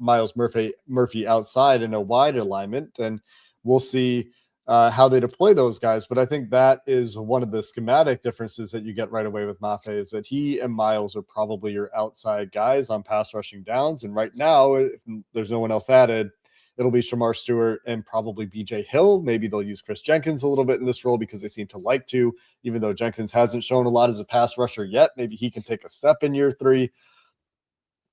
Myles Murphy outside in a wide alignment. And we'll see how they deploy those guys. But I think that is one of the schematic differences that you get right away with Mafe, is that he and Myles are probably your outside guys on pass rushing downs. And right now, if there's no one else added, it'll be Shamar Stewart and probably BJ Hill. Maybe they'll use Chris Jenkins a little bit in this role because they seem to like to, even though Jenkins hasn't shown a lot as a pass rusher yet. Maybe he can take a step in year 3.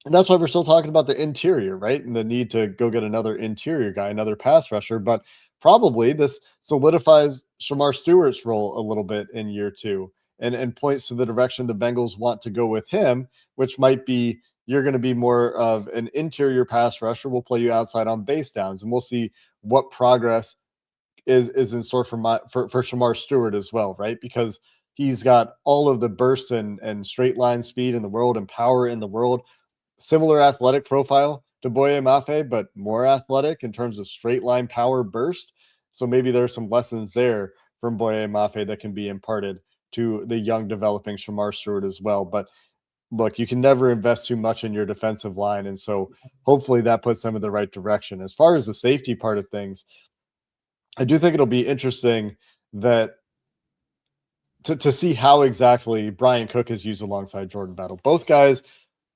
And that's why we're still talking about the interior, right? And the need to go get another interior guy, another pass rusher. But probably this solidifies Shamar Stewart's role a little bit in year 2 and points to the direction the Bengals want to go with him, which might be you're going to be more of an interior pass rusher. We'll play you outside on base downs, and we'll see what progress is in store for Shamar Stewart as well, right? Because he's got all of the burst and straight line speed in the world and power in the world. Similar athletic profile to Boye Mafe, but more athletic in terms of straight line power burst. So maybe there's some lessons there from Boye Mafe that can be imparted to the young developing Shamar Stewart as well. But look, you can never invest too much in your defensive line. And so hopefully that puts them in the right direction. As far as the safety part of things, I do think it'll be interesting that to see how exactly Bryan Cook is used alongside Jordan Battle. Both guys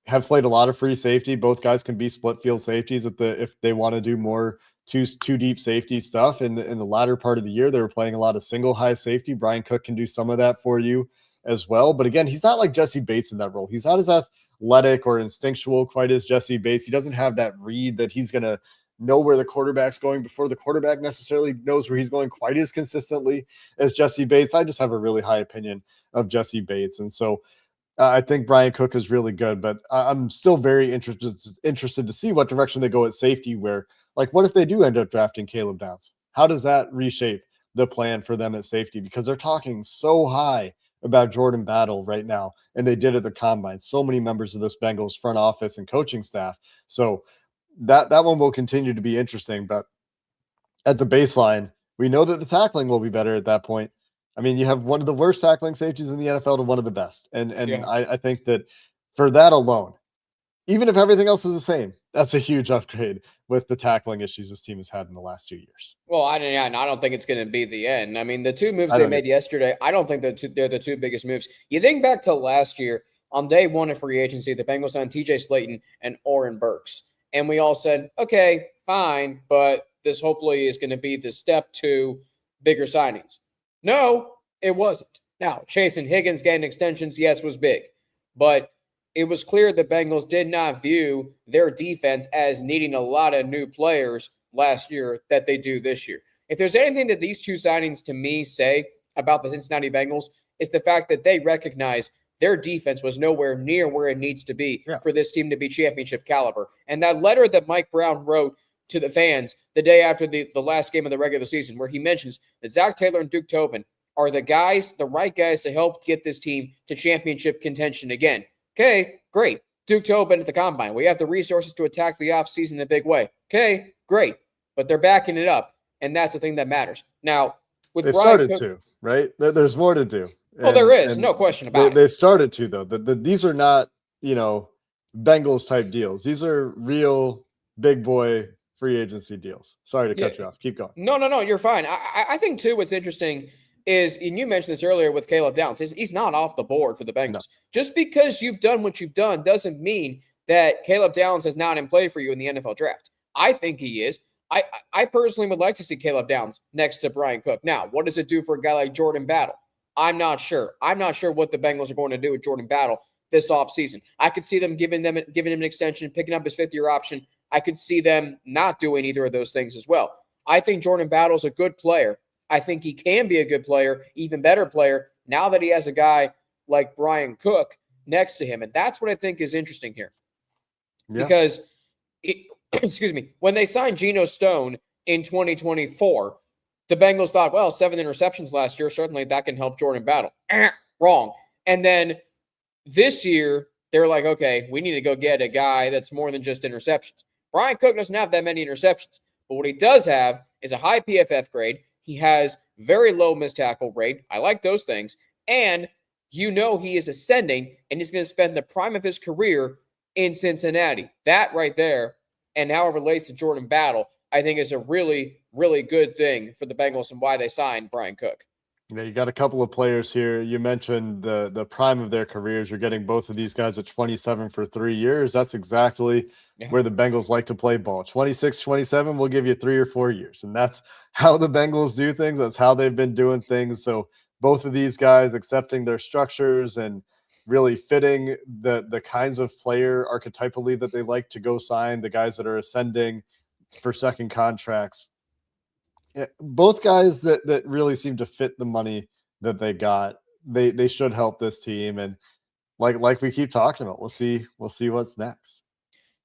have played a lot of free safety. Both guys can be split field safeties if they want to do more two deep safety stuff. In the latter part of the year, they were playing a lot of single high safety. Bryan Cook can do some of that for you as well. But again, he's not like Jesse Bates in that role. He's not as athletic or instinctual quite as Jesse Bates. He doesn't have that read that he's going to know where the quarterback's going before the quarterback necessarily knows where he's going quite as consistently as Jesse Bates. I just have a really high opinion of Jesse Bates. And so I think Bryan Cook is really good, but I'm still very interested to see what direction they go at safety, where, like, what if they do end up drafting Caleb Downs? How does that reshape the plan for them at safety? Because they're talking so high about Jordan Battle right now, and they did at the combine. So many members of this Bengals front office and coaching staff. So that one will continue to be interesting. But at the baseline, we know that the tackling will be better at that point. I mean, you have one of the worst tackling safeties in the NFL to one of the best. And yeah. I think that for that alone, even if everything else is the same, that's a huge upgrade with the tackling issues this team has had in the last 2 years. Well, I don't think it's going to be the end. I mean, the two moves they made yesterday, I don't think they're the two biggest moves. You think back to last year, on day 1 of free agency, the Bengals signed TJ Slayton and Oren Burks. And we all said, okay, fine, but this hopefully is going to be the step to bigger signings. No, it wasn't. Now, Chase and Higgins getting extensions, yes, was big. But it was clear the Bengals did not view their defense as needing a lot of new players last year that they do this year. If there's anything that these two signings to me say about the Cincinnati Bengals, it's the fact that they recognize their defense was nowhere near where it needs to be for this team to be championship caliber. And that letter that Mike Brown wrote to the fans the day after the last game of the regular season, where he mentions that Zach Taylor and Duke Tobin are the right guys to help get this team to championship contention again. Okay, great. Duke Tobin at the combine. We have the resources to attack the offseason in a big way. Okay, great. But they're backing it up, and that's the thing that matters. Now, with they Bryan started Cook, to, right? There's more to do. There is. No question about it. They started to, though. These are not, Bengals type deals. These are real big boy free agency deals. Sorry to cut you off. Keep going. No, you're fine. I think, too, what's interesting is, and you mentioned this earlier with Caleb Downs, he's not off the board for the Bengals. No. Just because you've done what you've done doesn't mean that Caleb Downs is not in play for you in the NFL draft. I think he is. I personally would like to see Caleb Downs next to Bryan Cook. Now, what does it do for a guy like Jordan Battle? I'm not sure. I'm not sure what the Bengals are going to do with Jordan Battle this offseason. I could see them giving him an extension, picking up his fifth-year option. I could see them not doing either of those things as well. I think Jordan Battle is a good player. I think he can be a good player, even better player, now that he has a guy like Bryan Cook next to him. And that's what I think is interesting here. Yeah. Because, when they signed Geno Stone in 2024, the Bengals thought, well, 7 interceptions last year, certainly that can help Jordan Battle. Wrong. And then this year, they're like, okay, we need to go get a guy that's more than just interceptions. Bryan Cook doesn't have that many interceptions, but what he does have is a high PFF grade. He has very low missed tackle rate. I like those things. And he is ascending, and he's going to spend the prime of his career in Cincinnati. That right there, and how it relates to Jordan Battle, I think is a really, really good thing for the Bengals and why they signed Bryan Cook. You got a couple of players here. You mentioned the prime of their careers. You're getting both of these guys at 27 for 3 years. That's exactly where the Bengals like to play ball. 26, 27, we'll give you 3 or 4 years. And that's how the Bengals do things. That's how they've been doing things. So both of these guys accepting their structures and really fitting the kinds of player archetypally that they like to go sign, the guys that are ascending for second contracts. Both guys that really seem to fit the money that they got, they should help this team. And like we keep talking about, we'll see what's next.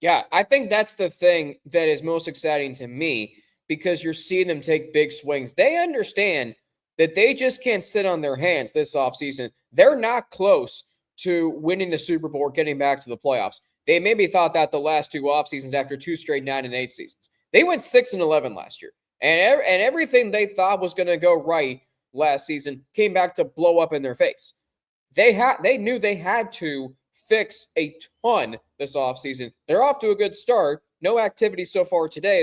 Yeah, I think that's the thing that is most exciting to me, because you're seeing them take big swings. They understand that they just can't sit on their hands this offseason. They're not close to winning the Super Bowl or getting back to the playoffs. They maybe thought that the last 2 off seasons after 2 straight 9-8 seasons. They went 6-11 last year. And everything they thought was going to go right last season came back to blow up in their face. They knew they had to fix a ton this offseason. They're off to a good start. No activity so far today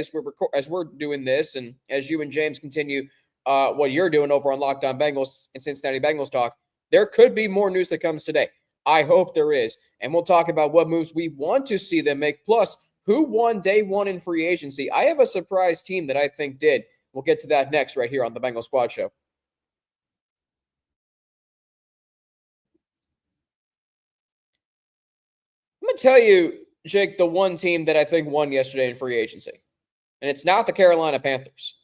as we're doing this, and as you and James continue what you're doing over on Locked On Bengals and Cincinnati Bengals Talk. There could be more news that comes today. I hope there is. And we'll talk about what moves we want to see them make, plus who won day one in free agency. I have a surprise team that I think did. We'll get to that next right here on the Bengal Squad Show. I'm going to tell you, Jake, the one team that I think won yesterday in free agency. And it's not the Carolina Panthers.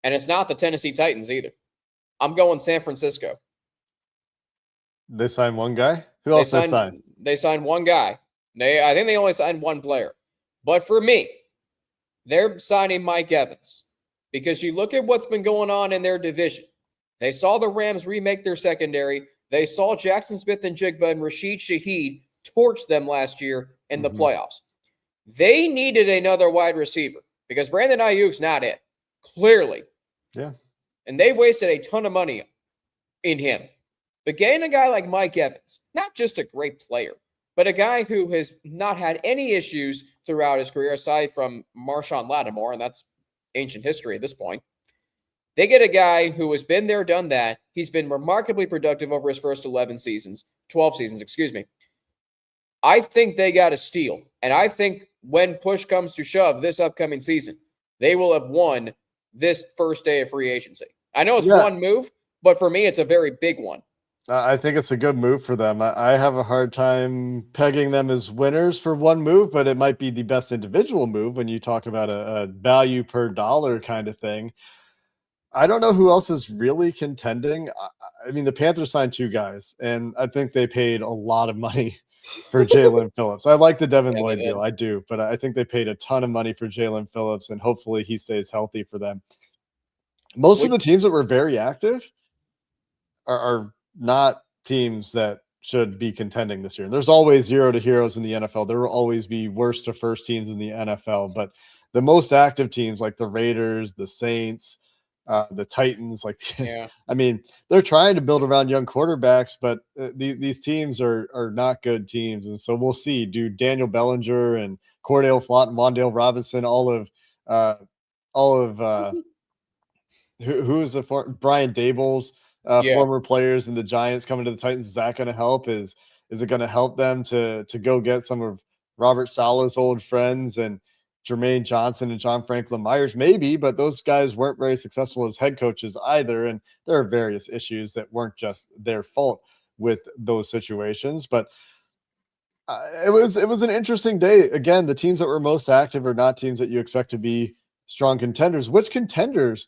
And it's not the Tennessee Titans either. I'm going San Francisco. They signed one guy? Who else they signed? They signed one guy. I think they only signed one player. But for me, they're signing Mike Evans. Because you look at what's been going on in their division. They saw the Rams remake their secondary. They saw Jackson Smith and Jigba and Rashid Shaheed torch them last year in the playoffs. They needed another wide receiver because Brandon Ayuk's not it. Clearly. Yeah. And they wasted a ton of money in him. But getting a guy like Mike Evans, not just a great player, but a guy who has not had any issues throughout his career aside from Marshawn Lattimore, and that's ancient history at this point. They get a guy who has been there, done that. He's been remarkably productive over his first 12 seasons, I think they got a steal. And I think when push comes to shove this upcoming season, they will have won this first day of free agency. I know it's one move, but for me, it's a very big one. I think it's a good move for them. I have a hard time pegging them as winners for one move, but it might be the best individual move when you talk about a value per dollar kind of thing. I don't know who else is really contending. I mean, the Panthers signed 2 guys, and I think they paid a lot of money for Jalen Phillips. I like the Devin Yeah, they Lloyd did. deal, I do, but I think they paid a ton of money for Jalen Phillips, and hopefully he stays healthy for them. Most of the teams that were very active are not teams that should be contending this year. There's always zero to heroes in the NFL. There will always be worst to first teams in the NFL, but the most active teams like the Raiders, the Saints, the Titans, like Yeah. I mean, they're trying to build around young quarterbacks, but these teams are not good teams, and so we'll see. Do Daniel Bellinger and Cordale Flott and Wan'Dale Robinson, uh, all of who is the Brian Daboll's Yeah. former players and the Giants coming to the Titans? Is that going to help? Is it going to help them to go get some of Robert Saleh's old friends and Jermaine Johnson and John Franklin Myers? Maybe, but those guys weren't very successful as head coaches either, and there are various issues that weren't just their fault with those situations. But it was an interesting day. Again, the teams that were most active are not teams that you expect to be strong contenders. Which contenders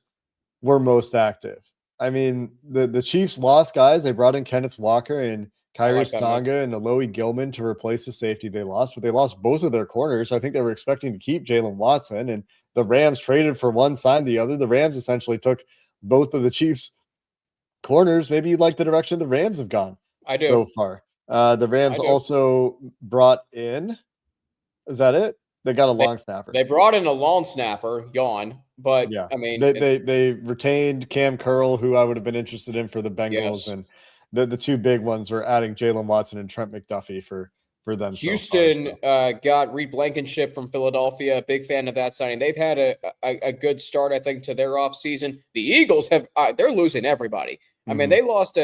were most active? I mean, the Chiefs lost guys. They brought in Kenneth Walker and I Kyrie like that move. Stonga and Alohi Gilman to replace the safety they lost, but they lost both of their corners. I think they were expecting to keep Jalen Watson, and the Rams traded for one, signed the other. The Rams essentially took both of the Chiefs' corners. Maybe you like the direction the Rams have gone I so do. far. The Rams I do. also brought in, is that it? They got a They, long snapper. they brought in a long snapper, yawn, but Yeah, I mean, they retained Cam Curl, who I would have been interested in for the Bengals, yes. and the 2 big ones were adding Jalen Watson and Trent McDuffie for them so far. Houston So got Reed Blankenship from Philadelphia. Big fan of that signing. They've had a good start, I think, to their offseason. The Eagles have they're losing everybody. I mean, they lost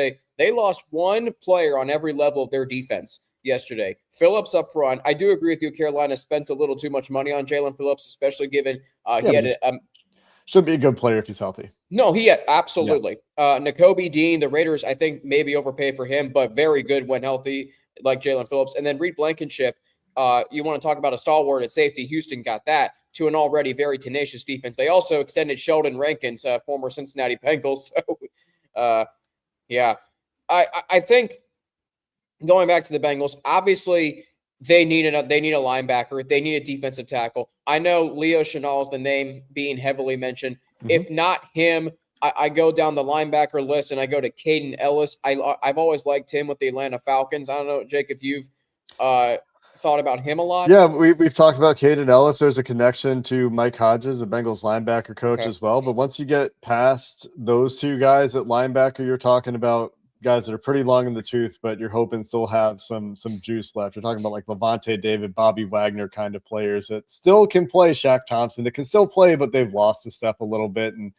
one player on every level of their defense yesterday. Phillips up front. I do agree with you. Carolina spent a little too much money on Jalen Phillips, especially given he had should be a good player if he's healthy. No, he had absolutely. Nakobe Dean, the Raiders, I think maybe overpaid for him, but very good when healthy, like Jalen Phillips. And then Reed Blankenship, you want to talk about a stalwart at safety. Houston got that to an already very tenacious defense. They also extended Sheldon Rankins, former Cincinnati Bengals. So, yeah, I think going back to the Bengals, obviously they need a linebacker. They need a defensive tackle. I know Leo Chenal is the name being heavily mentioned. If not him, I go down the linebacker list and I go to Caden Ellis. I've always liked him with the Atlanta Falcons. I don't know, Jake, if you've thought about him a lot. Yeah, we've talked about Caden Ellis. There's a connection to Mike Hodges, the Bengals linebacker coach Okay. as well. But once you get past those 2 guys at linebacker, you're talking about guys that are pretty long in the tooth, but you're hoping still have some juice left. You're talking about like Levante David, Bobby Wagner kind of players that still can play. Shaq Thompson that can still play, but they've lost the step a little bit. And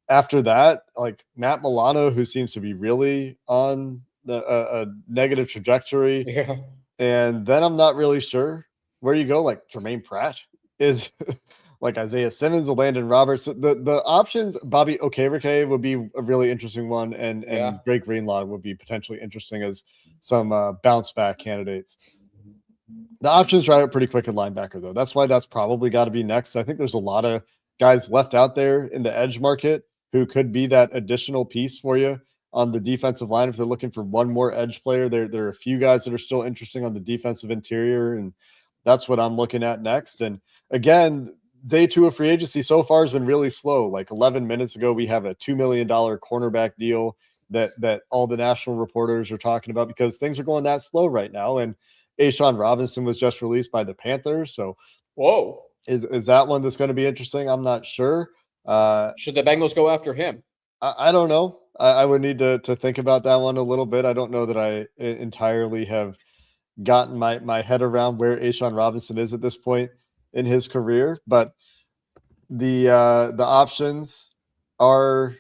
after that, like Matt Milano, who seems to be really on a negative trajectory. Yeah. And then I'm not really sure where you go. Like Jermaine Pratt is like Isaiah Simmons, Landon Roberts. The options, Bobby Okereke would be a really interesting one, and Yeah. Drake Greenlaw would be potentially interesting as some bounce back candidates. The options dry up pretty quick at linebacker, though. That's why that's probably got to be next. I think there's a lot of guys left out there in the edge market who could be that additional piece for you on the defensive line. If they're looking for one more edge player, there are a few guys that are still interesting on the defensive interior, and that's what I'm looking at next. And again, day 2 of free agency so far has been really slow. Like 11 minutes ago, we have a $2 million cornerback deal that all the national reporters are talking about because things are going that slow right now. And Ashawn Robinson was just released by the Panthers. So Whoa. is that one that's going to be interesting? I'm not sure. Should the Bengals go after him? I don't know. I would need to think about that one a little bit. I don't know that I entirely have gotten my head around where Ashawn Robinson is at this point in his career, but the options are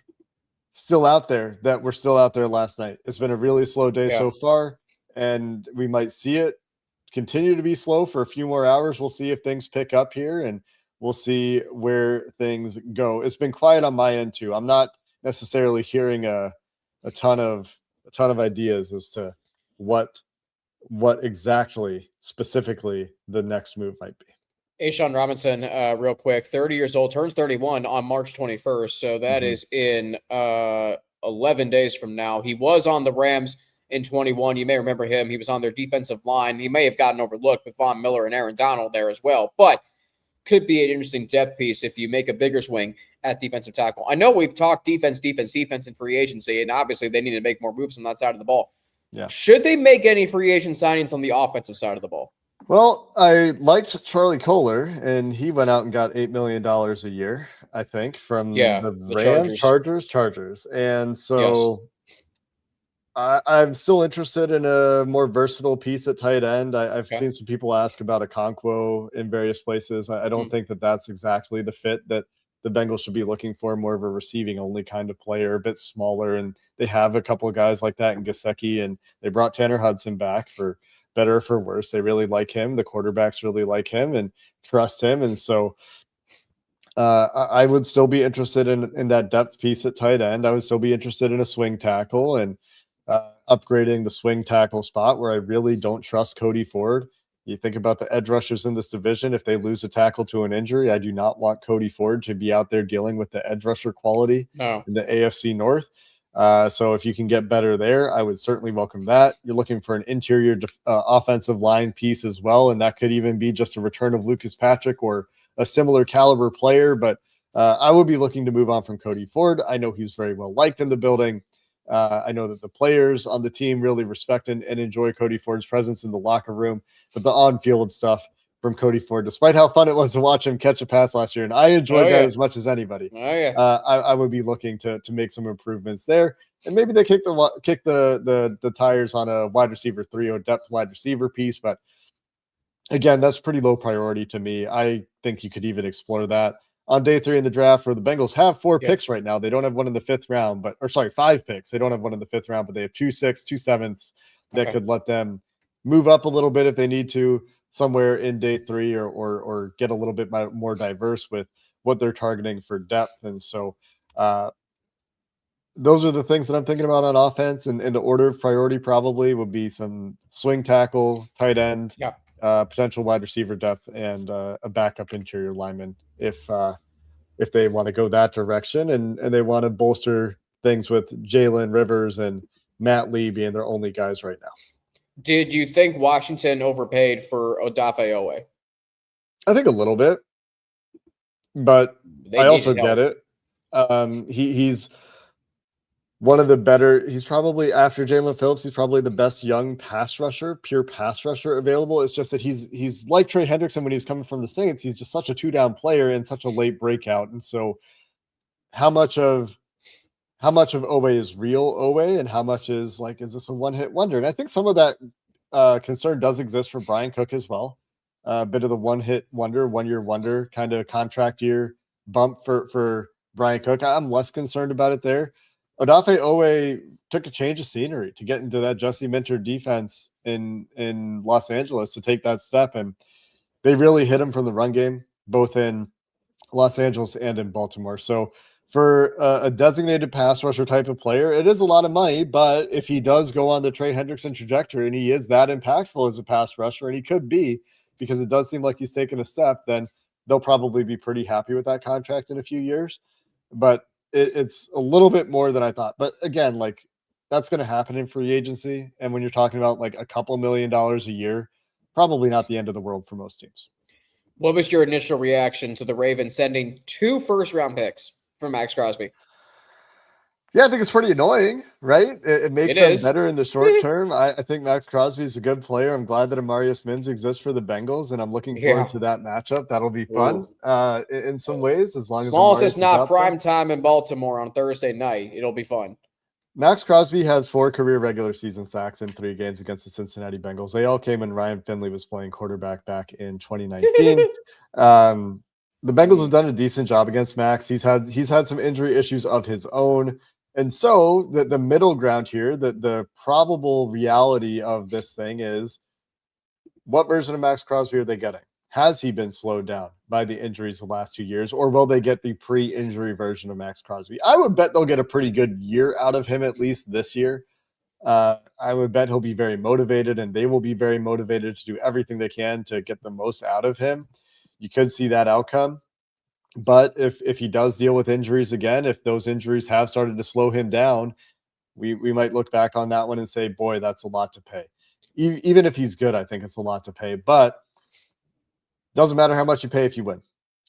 still out there that were still out there last night. It's been a really slow day so far, and we might see it continue to be slow for a few more hours. We'll see if things pick up here, and we'll see where things go. It's been quiet on my end too. I'm not necessarily hearing a ton of ton of ideas as to what exactly specifically the next move might be. A'Shawn Robinson, real quick, 30 years old, turns 31 on March 21st. So that is in 11 days from now. He was on the Rams in 21. You may remember him. He was on their defensive line. He may have gotten overlooked with Von Miller and Aaron Donald there as well, but could be an interesting depth piece if you make a bigger swing at defensive tackle. I know we've talked defense in free agency, and obviously they need to make more moves on that side of the ball. Yeah. Should they make any free agent signings on the offensive side of the ball? Well, I liked Charlie Kohler, and he went out and got $8 million a year, I think, from the Rams, Chargers. And so I'm still interested in a more versatile piece at tight end. I've seen some people ask about Okonkwo in various places. I don't think that that's exactly the fit that the Bengals should be looking for, more of a receiving only kind of player, a bit smaller. And they have a couple of guys like that in Gesicki, and they brought Tanner Hudson back for better or for worse. They really like him. The quarterbacks really like him and trust him. And so I would still be interested in that depth piece at tight end. I would still be interested in a swing tackle and upgrading the swing tackle spot where I really don't trust Cody Ford. You think about the edge rushers in this division. If they lose a tackle to an injury, I do not want Cody Ford to be out there dealing with the edge rusher quality in the AFC North. So if you can get better there, I would certainly welcome that. You're looking for an interior offensive line piece as well, and that could even be just a return of Lucas Patrick or a similar caliber player. But I would be looking to move on from Cody Ford. I know he's very well liked in the building. I know that the players on the team really respect and enjoy Cody Ford's presence in the locker room, but the on-field stuff from Cody Ford, despite how fun it was to watch him catch a pass last year, and I enjoyed that as much as anybody. I would be looking to make some improvements there, and maybe they kick the tires on a wide receiver 3 or depth wide receiver piece, but again, that's pretty low priority to me. I think you could even explore that on day 3 in the draft, where the Bengals have 4 picks right now. They don't have one in the 5th round, 5 picks. They don't have one in the 5th round, but they have 2 6s, 2 7s that could let them move up a little bit if they need to somewhere in day 3 or get a little bit more diverse with what they're targeting for depth. And so those are the things that I'm thinking about on offense. And in the order of priority probably would be some swing tackle, tight end, potential wide receiver depth, and a backup interior lineman if they want to go that direction and they want to bolster things with Jalen Rivers and Matt Lee being their only guys right now. Did you think Washington overpaid for Odafe Owe? I think a little bit, but I also get it. He's one of the better. He's probably, after Jalen Phillips, he's probably the best young pure pass rusher available. It's just that he's like Trey Hendrickson when he was coming from the Saints. He's just such a 2-down player and such a late breakout. And so how much of Owe is real Owe and how much is this a one-hit wonder? And I think some of that concern does exist for Bryan Cook as well. A bit of the one-hit wonder, one-year wonder kind of contract year bump for Bryan Cook. I'm less concerned about it there. Odafe Owe took a change of scenery to get into that Jesse Minter defense in Los Angeles to take that step. And they really hit him from the run game, both in Los Angeles and in Baltimore. So for a designated pass rusher type of player, it is a lot of money. But if he does go on the Trey Hendrickson trajectory and he is that impactful as a pass rusher, and he could be, because it does seem like he's taken a step, then they'll probably be pretty happy with that contract in a few years. But it's a little bit more than I thought. But again, that's going to happen in free agency. And when you're talking about a couple $1 million a year, probably not the end of the world for most teams. What was your initial reaction to the Ravens sending 2 first-round picks for Max Crosby? Yeah, I think it's pretty annoying, right? It makes them better in the short term. I think Max Crosby is a good player. I'm glad that Amarius Mims exists for the Bengals, and I'm looking forward to that matchup. That'll be fun in some ways, as long as it's not prime time in Baltimore on Thursday night. It'll be fun. Max Crosby has 4 career regular season sacks in 3 games against the Cincinnati Bengals. They all came when Ryan Finley was playing quarterback back in 2019. The Bengals have done a decent job against Max. He's had some injury issues of his own. And so the middle ground here, the probable reality of this thing is, what version of Max Crosby are they getting? Has he been slowed down by the injuries the last 2 years, or will they get the pre-injury version of Max Crosby? I would bet they'll get a pretty good year out of him, at least this year. I would bet he'll be very motivated, and they will be very motivated to do everything they can to get the most out of him. You could see that outcome. But if he does deal with injuries again, if those injuries have started to slow him down, we might look back on that one and say, boy, that's a lot to pay. Even if he's good, I think it's a lot to pay. But doesn't matter how much you pay if you win.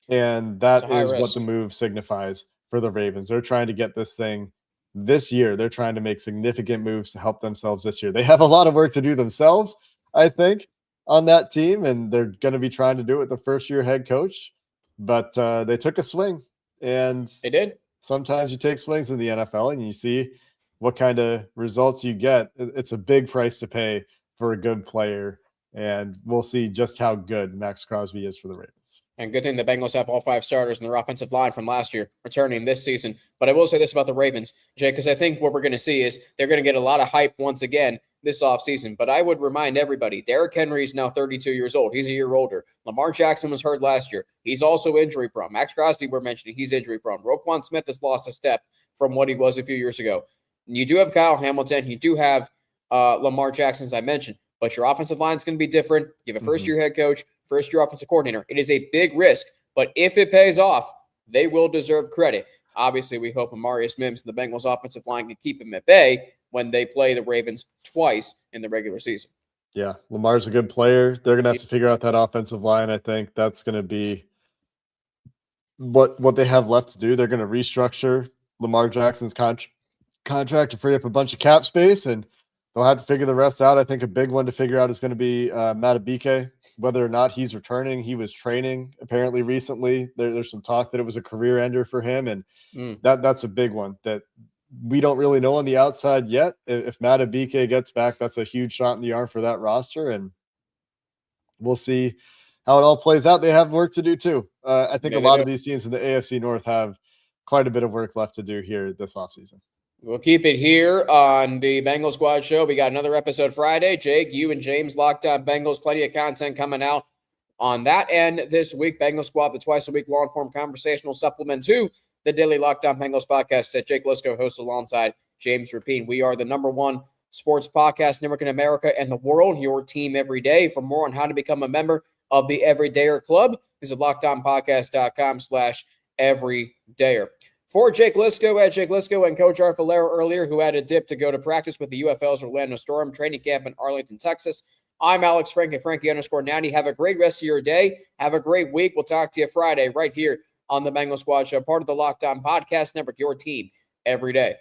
And that is what the move signifies for the Ravens. They're trying to get this thing this year. They're trying to make significant moves to help themselves this year. They have a lot of work to do themselves, I think, on that team, and they're going to be trying to do it with the first-year head coach. But they took a swing, and they did. Sometimes you take swings in the NFL, and you see what kind of results you get. It's a big price to pay for a good player, and we'll see just how good Max Crosby is for the Ravens. And good thing the Bengals have all 5 starters in their offensive line from last year returning this season. But I will say this about the Ravens, Jay, because I think what we're going to see is they're going to get a lot of hype once again this offseason. But I would remind everybody, Derrick Henry is now 32 years old. He's a year older. Lamar Jackson was hurt last year. He's also injury prone. Max Crosby, we're mentioning, he's injury prone. Roquan Smith has lost a step from what he was a few years ago. You do have Kyle Hamilton. You do have Lamar Jackson, as I mentioned. But your offensive line is going to be different. You have a first-year head coach, first-year offensive coordinator. It is a big risk, but if it pays off, they will deserve credit. Obviously, we hope Amarius Mims and the Bengals offensive line can keep him at bay when they play the Ravens twice in the regular season. Yeah, Lamar's a good player. They're going to have to figure out that offensive line. I think that's going to be what they have left to do. They're going to restructure Lamar Jackson's contract to free up a bunch of cap space, and they'll have to figure the rest out. I think a big one to figure out is going to be Madubuike, whether or not he's returning. He was training apparently recently. There's some talk that it was a career ender for him, and that's a big one that we don't really know on the outside yet. If Madubuike gets back, that's a huge shot in the arm for that roster, and we'll see how it all plays out. They have work to do too. I think a lot of these teams in the AFC North have quite a bit of work left to do here this offseason. We'll keep it here on the Bengals Squad Show. We got another episode Friday. Jake, you and James locked on Bengals. Plenty of content coming out on that end this week. Bengals Squad, the twice-a-week long-form conversational supplement to the daily Locked On Bengals podcast that Jake Liscow hosts alongside James Rapine. We are the #1 sports podcast network in America and the world, your team every day. For more on how to become a member of the Everydayer Club, visit LockedOnPodcast.com/everydayer. For Jake Liscow, at Jake Liscow and Coach Art Valero earlier, who had a dip to go to practice with the UFL's Orlando Storm training camp in Arlington, Texas. I'm Alex Frank at Frankie_90. Have a great rest of your day. Have a great week. We'll talk to you Friday right here on the Bengals Squad Show, part of the Locked On Podcast Network, your team every day.